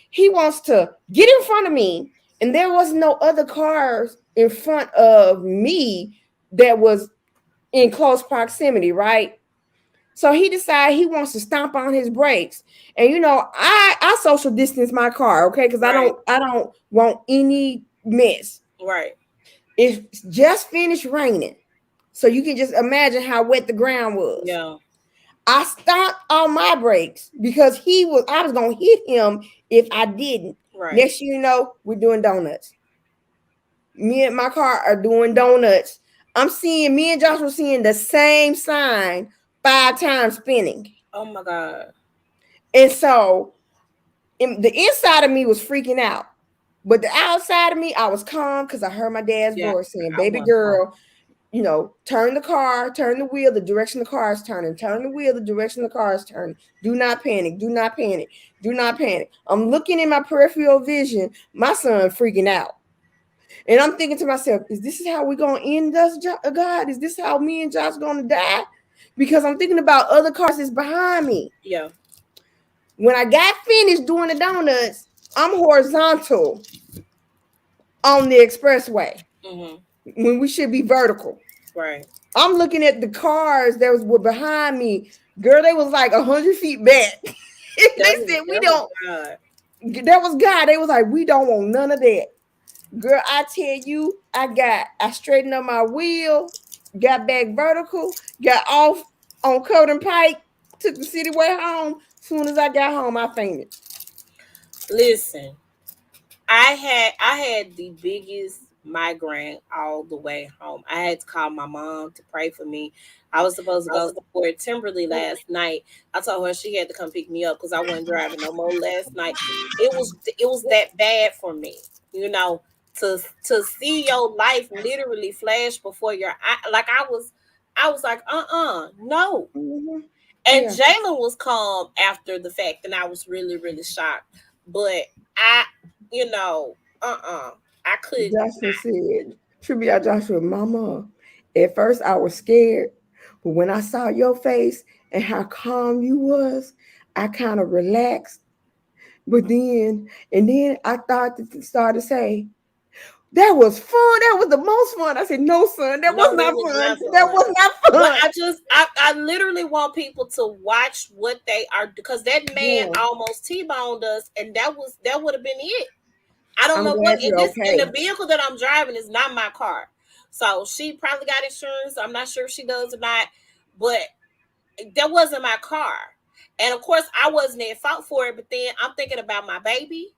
he wants to get in front of me, and there was no other cars in front of me that was in close proximity, right? So he decided he wants to stomp on his brakes. And I social distance my car, okay? Because Right. I don't want any mess. Right. It's just finished raining. So you can just imagine how wet the ground was. Yeah. I stomped on my brakes because I was gonna hit him if I didn't. Right. Next thing you know, we're doing donuts. Me and my car are doing donuts. Me and Josh were seeing the same sign 5 times spinning. Oh my God. And so the inside of me was freaking out. But the outside of me, I was calm because I heard my dad's Yeah. voice saying, I baby want some. girl, turn the car, turn the wheel, the direction the car is turning, turn the wheel, the direction the car is turning. Do not panic. Do not panic. Do not panic. I'm looking in my peripheral vision, my son freaking out. And I'm thinking to myself, is this how we're going to end us, God? Is this how me and Josh going to die? Because I'm thinking about other cars that's behind me. Yeah. When I got finished doing the donuts, I'm horizontal on the expressway when we should be vertical. Right. I'm looking at the cars that were behind me. Girl, they was like 100 feet back. They said, we don't. God. That was God. They was like, we don't want none of that. Girl, I tell you, I straightened up my wheel, got back vertical, got off on Coden Pike, took the city way home. Soon as I got home, I fainted. Listen, I had the biggest migraine all the way home. I had to call my mom to pray for me. I was supposed to go support Timberly last night. I told her she had to come pick me up because I wasn't driving no more last night. It was that bad for me, you know, to see your life literally flash before your eye. Like I was like, no. Mm-hmm. And Yeah. Jalen was calm after the fact, and I was really, really shocked. But I, I could Joshua said, tribute out Joshua, Mama, at first I was scared, but when I saw your face and how calm you was, I kind of relaxed. And then I started to say, that was fun. That was the most fun. I said, no, son, that was no, that not was fun. not That fun. was not But fun. I literally want people to watch what they are, because that man Yeah. almost T-boned us, and that would have been it. I don't I'm know what glad in you're this in the okay. vehicle that I'm driving is not my car. So she probably got insurance. I'm not sure if she does or not, but that wasn't my car. And of course I wasn't at fault for it, but then I'm thinking about my baby.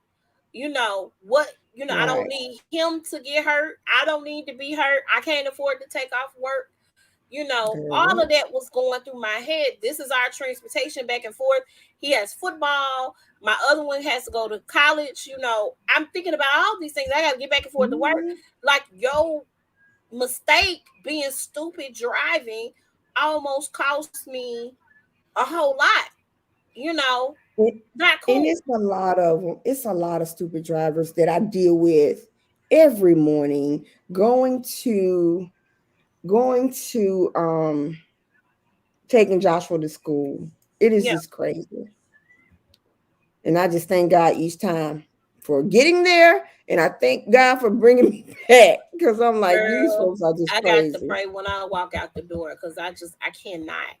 I don't Right. need him to get hurt. I don't need to be hurt. I can't afford to take off work. All Girl. of that was going through my head. This is our transportation back and forth. He has football. My other one has to go to college. I'm thinking about all these things. I got to get back and forth to work. Mhm. Like, yo, mistake being stupid driving almost cost me a whole lot. You know, And not and cool. it's a lot of them. It's a lot of stupid drivers that I deal with every morning going to taking Joshua to school. It is Yeah, just crazy. And I just thank God each time for getting there. And I thank God for bringing me back because I'm like, these girl. folks are just I got to crazy. pray when I walk out the door because I cannot.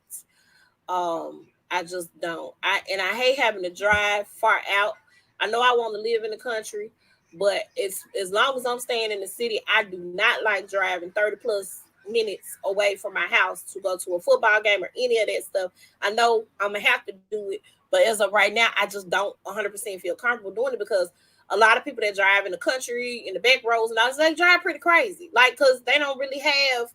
I just don't. I hate having to drive far out. I know I want to live in the country, but it's as long as I'm staying in the city, I do not like driving 30 plus minutes away from my house to go to a football game or any of that stuff. I know I'm gonna have to do it, but as of right now, I just don't 100% feel comfortable doing it because a lot of people that drive in the country, in the back roads, and all this, they drive pretty crazy. Like, because they don't really have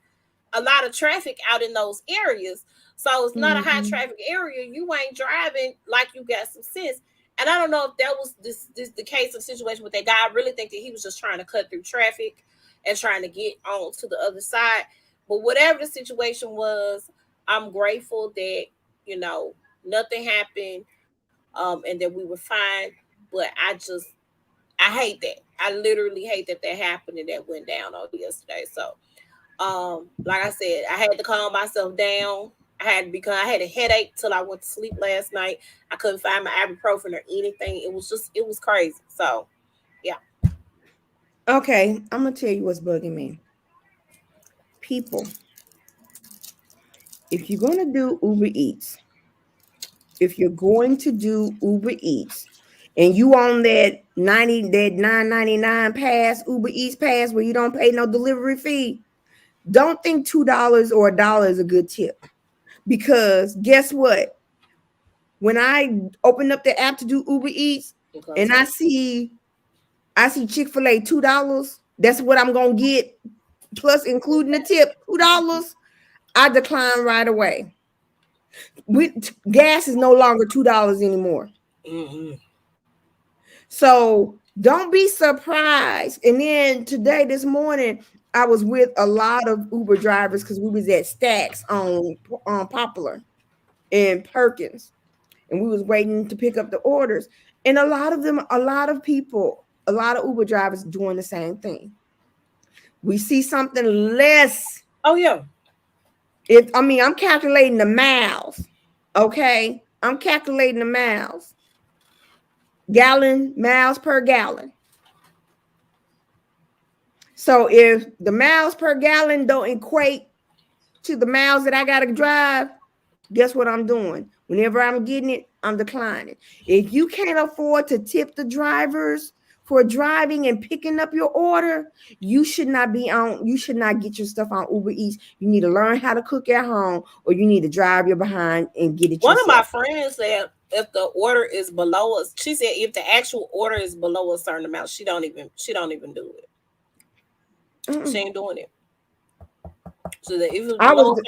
a lot of traffic out in those areas. So it's not a high Mhm. traffic area. You ain't driving like you got some sense. And I don't know if that was this the case of situation with that guy. I really think that he was just trying to cut through traffic and trying to get on to the other side. But whatever the situation was, I'm grateful that, you know, nothing happened, and that we were fine. But I hate that. I literally hate that that happened and that went down on yesterday. So like I said, I had to calm myself down. because I had a headache till I went to sleep last night. I couldn't find my ibuprofen or anything. It was crazy. So yeah. Okay, I'm gonna tell you what's bugging me. People, if you're gonna do Uber Eats, if you're going to do Uber Eats, and you on that $9.99 pass, Uber Eats pass, where you don't pay no delivery fee, don't think $2 or $1 is a good tip. Because guess what? When I open up the app to do Uber Eats and I see Chick-fil-A $2, that's what I'm gonna get, plus including the tip, $2, I decline right away. Gas is no longer $2 anymore. Mm-hmm. So don't be surprised. And then this morning, I was with a lot of Uber drivers because we was at Stacks on Poplar and Perkins, and we was waiting to pick up the orders. And a lot of Uber drivers doing the same thing. We see something less. Oh yeah. I'm calculating the miles. Okay, I'm calculating the miles. Miles per gallon. So if the miles per gallon don't equate to the miles that I got to drive, guess what I'm doing? Whenever I'm getting it, I'm declining. If you can't afford to tip the drivers for driving and picking up your order, you should not get your stuff on Uber Eats. You need to learn how to cook at home, or you need to drive your behind and get it One yourself. of my friends said if the order is below us, she said if the actual order is below a certain amount, she don't even do it. She ain't doing it. So that if I was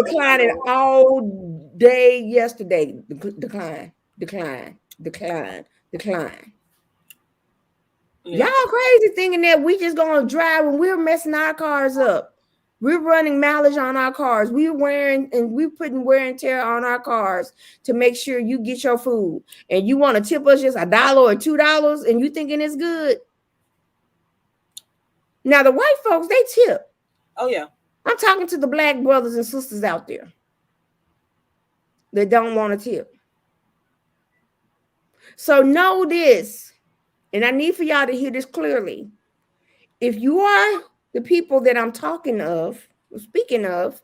declining all day yesterday. Decline. Yeah. Y'all crazy thinking that we just gonna drive and we're messing our cars up. We're running mileage on our cars. We're putting wear and tear on our cars to make sure you get your food. And you want to tip us just $1 or $2 and you thinking it's good. Now the white folks, they tip. Oh yeah. I'm talking to the black brothers and sisters out there that don't want to tip. So know this, and I need for y'all to hear this clearly. If you are the people that I'm speaking of,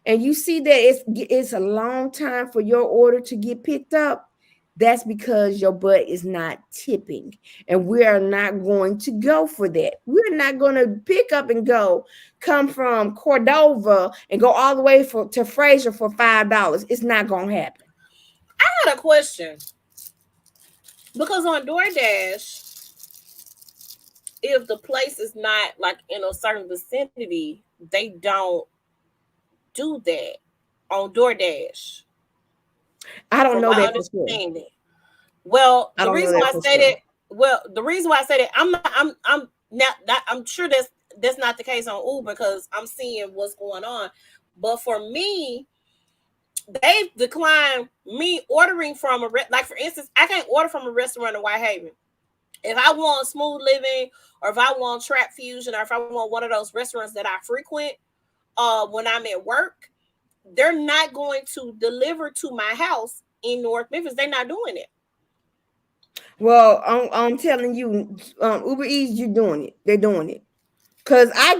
and you see that it's a long time for your order to get picked up, that's because your butt is not tipping. And we are not going to go for that. We're not going to pick up and come from Cordova and go all the way to Fraser for $5. It's not going to happen. I got a question. Because on DoorDash, if the place is not like in a certain vicinity, they don't do that on DoorDash. I don't know that for sure. Well, the reason why I say that, I'm sure that's not the case on Uber because I'm seeing what's going on. But for me, they've declined me ordering from like for instance, I can't order from a restaurant in Whitehaven. If I want Smooth Living, or if I want Trap Fusion, or if I want one of those restaurants that I frequent when I'm at work, they're not going to deliver to my house in North Memphis. They're not doing it. Well, I'm telling you, Uber Eats, you're doing it. They're doing it. Cause I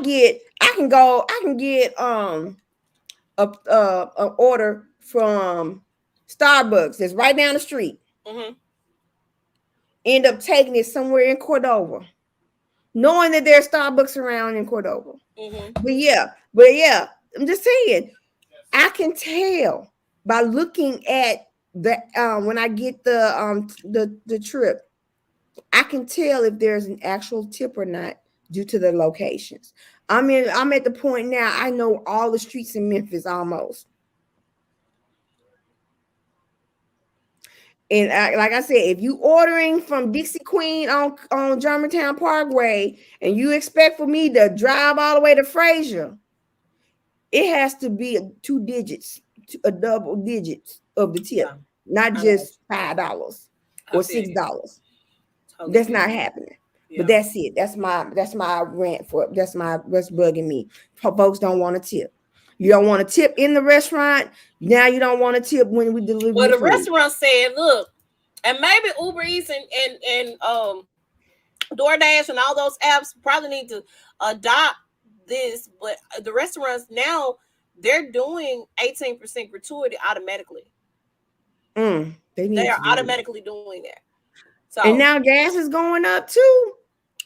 can get a order from Starbucks that's right down the street. Mm-hmm. End up taking it somewhere in Cordova, knowing that there's Starbucks around in Cordova. Mm-hmm. But yeah, I'm just saying, I can tell by looking at the when I get the trip, I can tell if there's an actual tip or not due to the locations. I'm at the point now, I know all the streets in Memphis almost. And like I said, if you ordering from Dixie Queen on Germantown Parkway and you expect for me to drive all the way to Fraser, it has to be a double digits of the tip, not just $5 or $6. That's not happening. Yeah. But that's it. That's my rant for it. That's what's bugging me. Folks don't want to tip. You don't want to tip in the restaurant. Now you don't want to tip when we deliver Well, your the food. restaurant said, look, and maybe Uber Eats and DoorDash and all those apps probably need to adopt this, but the restaurants now, they're doing 18% gratuity automatically. They are automatically doing that. So, and now gas is going up too.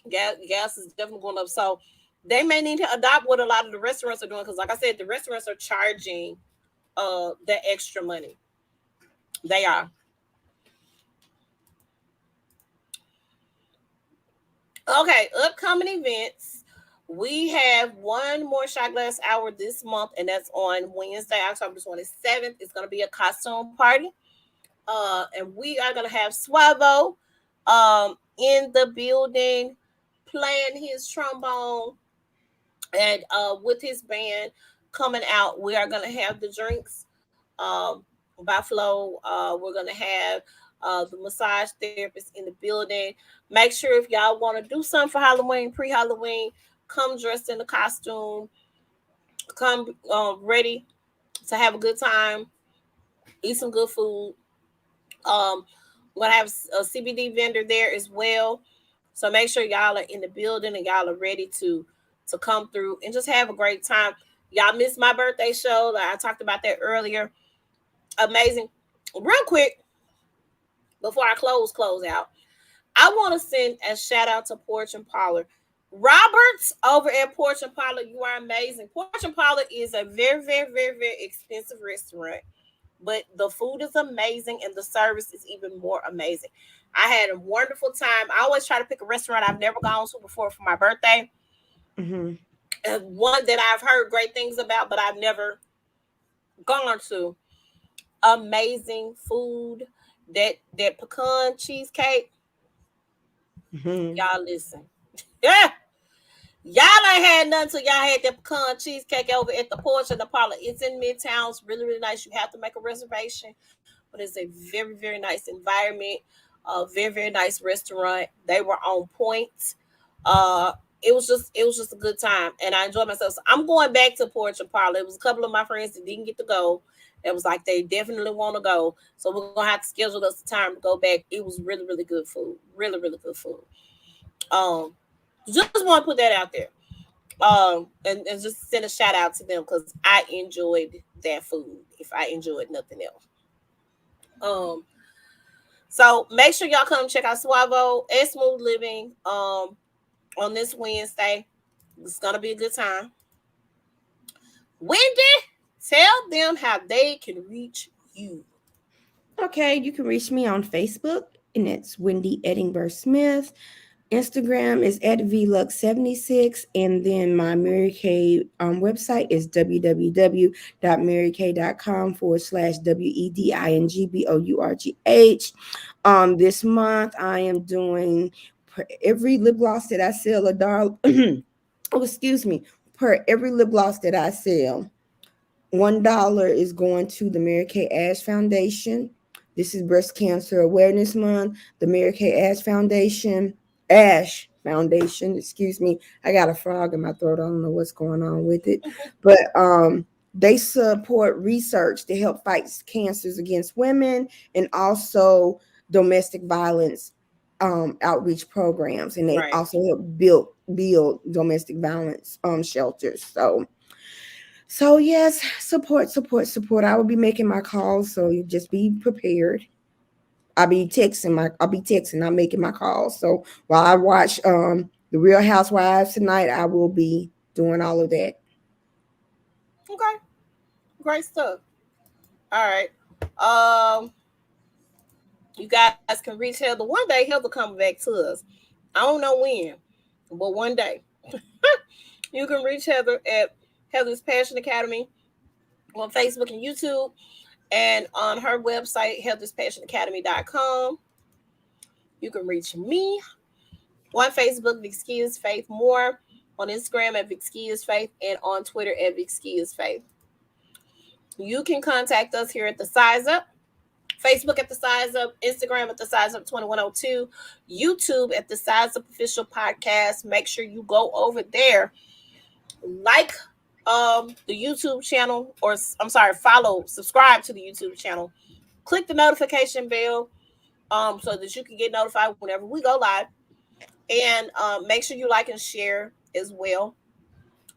Gas is definitely going up. So they may need to adopt what a lot of the restaurants are doing, because like I said, the restaurants are charging the extra money. They are. Okay, upcoming events. We have one more shot glass hour this month, and that's on Wednesday, October 27th. It's going to be a costume party. And we are going to have Swavo in the building playing his trombone, and with his band coming out. We are going to have the drinks by Flo. We're going to have the massage therapist in the building. Make sure if y'all want to do something for Halloween, pre-Halloween, come dressed in a costume. Come ready to have a good time. Eat some good food. We're going to have a CBD vendor there as well. So make sure y'all are in the building and y'all are ready to come through and just have a great time. Y'all missed my birthday show. I talked about that earlier. Amazing. Real quick, before I close out, I want to send a shout out to Porch and Parlor. Roberts over at Porch and Parlor, you are amazing. Porch and Parlor is a very, very, very, very expensive restaurant, but the food is amazing and the service is even more amazing. I had a wonderful time. I always try to pick a restaurant I've never gone to before for my birthday. And one that I've heard great things about, but I've never gone to. Amazing food. That pecan cheesecake. Y'all listen. Yeah. Y'all ain't had nothing till y'all had that pecan cheesecake over at the Porch and the Parlor. It's in Midtown. It's really, really nice. You have to make a reservation, but it's a very, very nice environment. A very, very nice restaurant. They were on point. It was just a good time, and I enjoyed myself. So I'm going back to Porch and Parlor. It was a couple of my friends that didn't get to go. It was like they definitely want to go, so we're gonna have to schedule us the time to go back. It was really, really good food. Really, really good food. Just want to put that out there. And just send a shout out to them because I enjoyed that food. If I enjoyed nothing else. So make sure y'all come check out Swavo and Smooth Living on this Wednesday. It's gonna be a good time. Wendy, tell them how they can reach you. Okay, you can reach me on Facebook, and it's Wendy Edingbourgh Smith. Instagram is at vlux76, and then my Mary Kay website is www.marykay.com/WEDINGBOURGH. This month I am doing every lip gloss that I sell $1. Oh, excuse me. Per every lip gloss that I sell, $1 is going to the Mary Kay Ash Foundation. This is Breast Cancer Awareness Month. The Mary Kay Ash Foundation, excuse me. I got a frog in my throat. I don't know what's going on with it. But they support research to help fight cancers against women and also domestic violence outreach programs. And they also help build domestic violence shelters. So yes, support. I will be making my calls, so you just be prepared. I'll be texting, I'm making my calls. So while I watch The Real Housewives tonight, I will be doing all of that. Okay. Great stuff. All right. You guys can reach Heather. One day Heather come back to us. I don't know when, but one day. You can reach Heather at Heather's Passion Academy on Facebook and YouTube, and on her website, HeathersPassionAcademy.com. You can reach me on Facebook, Vicskeyas Faith More, on Instagram at Vicskeyas Faith, and on Twitter at Vicskeyas Faith. You can contact us here at The Size Up. Facebook at The Size Up, Instagram at The Size Up 2102, YouTube at The Size Up Official Podcast. Make sure you go over there, like the YouTube channel, or I'm sorry, subscribe to the YouTube channel. Click the notification bell so that you can get notified whenever we go live. And make sure you like and share as well.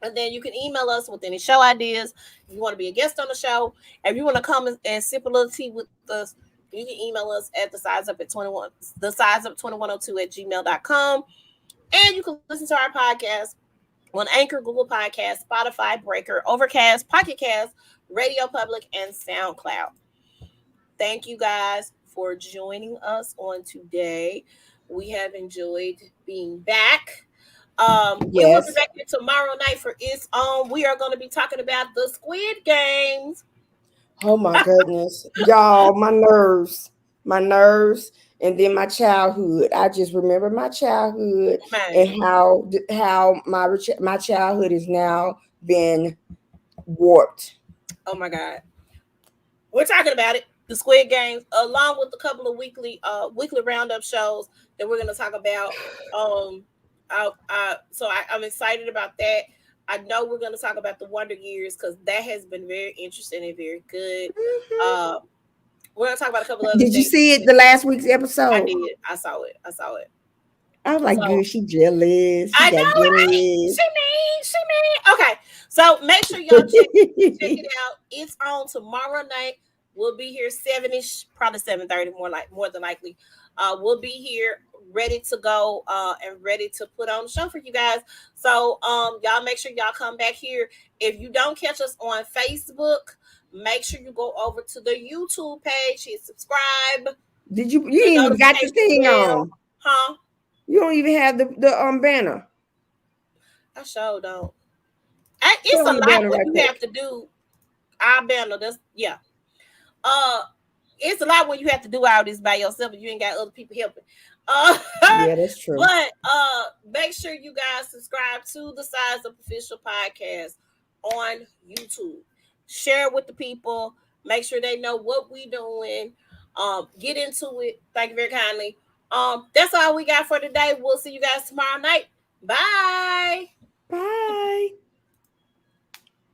And then you can email us with any show ideas. If you want to be a guest on the show, if you want to come and sip a little tea with us, you can email us at thesizeup2102@gmail.com. And you can listen to our podcast on Anchor, Google Podcasts, Spotify, Breaker, Overcast, Pocket Cast, Radio Public, and SoundCloud. Thank you guys for joining us on today. We have enjoyed being back. We will be back here tomorrow night for It's On. We are going to be talking about the Squid Games. Oh my goodness, y'all, my nerves, and then my childhood. I just remember my childhood and how my childhood has now been warped. Oh my God, we're talking about it. The Squid Games, along with a couple of weekly roundup shows that we're going to talk about. So I'm excited about that. I know we're going to talk about the Wonder Years because that has been very interesting and very good. Mm-hmm. We're going to talk about a couple of other things. Did you see it the last week's episode? I did. I saw it. I was like, good, she jealous. I know, right? She mean. Okay, so make sure y'all check it out. It's on tomorrow night. We'll be here 7-ish, probably 7:30, more than likely. We'll be here ready to go and ready to put on the show for you guys. So y'all make sure y'all come back here. If you don't catch us on Facebook, make sure you go over to the YouTube page and subscribe. Did you even got the thing on? Huh? You don't even have the banner. I sure don't. It's a lot what you have to do. Our banner, it's a lot when you have to do all this by yourself and you ain't got other people helping. Yeah, that's true. But make sure you guys subscribe to the Size Up Official Podcast on YouTube. Share it with the people. Make sure they know what we doing. Get into it. Thank you very kindly. That's all we got for today. We'll see you guys tomorrow night. Bye. Bye.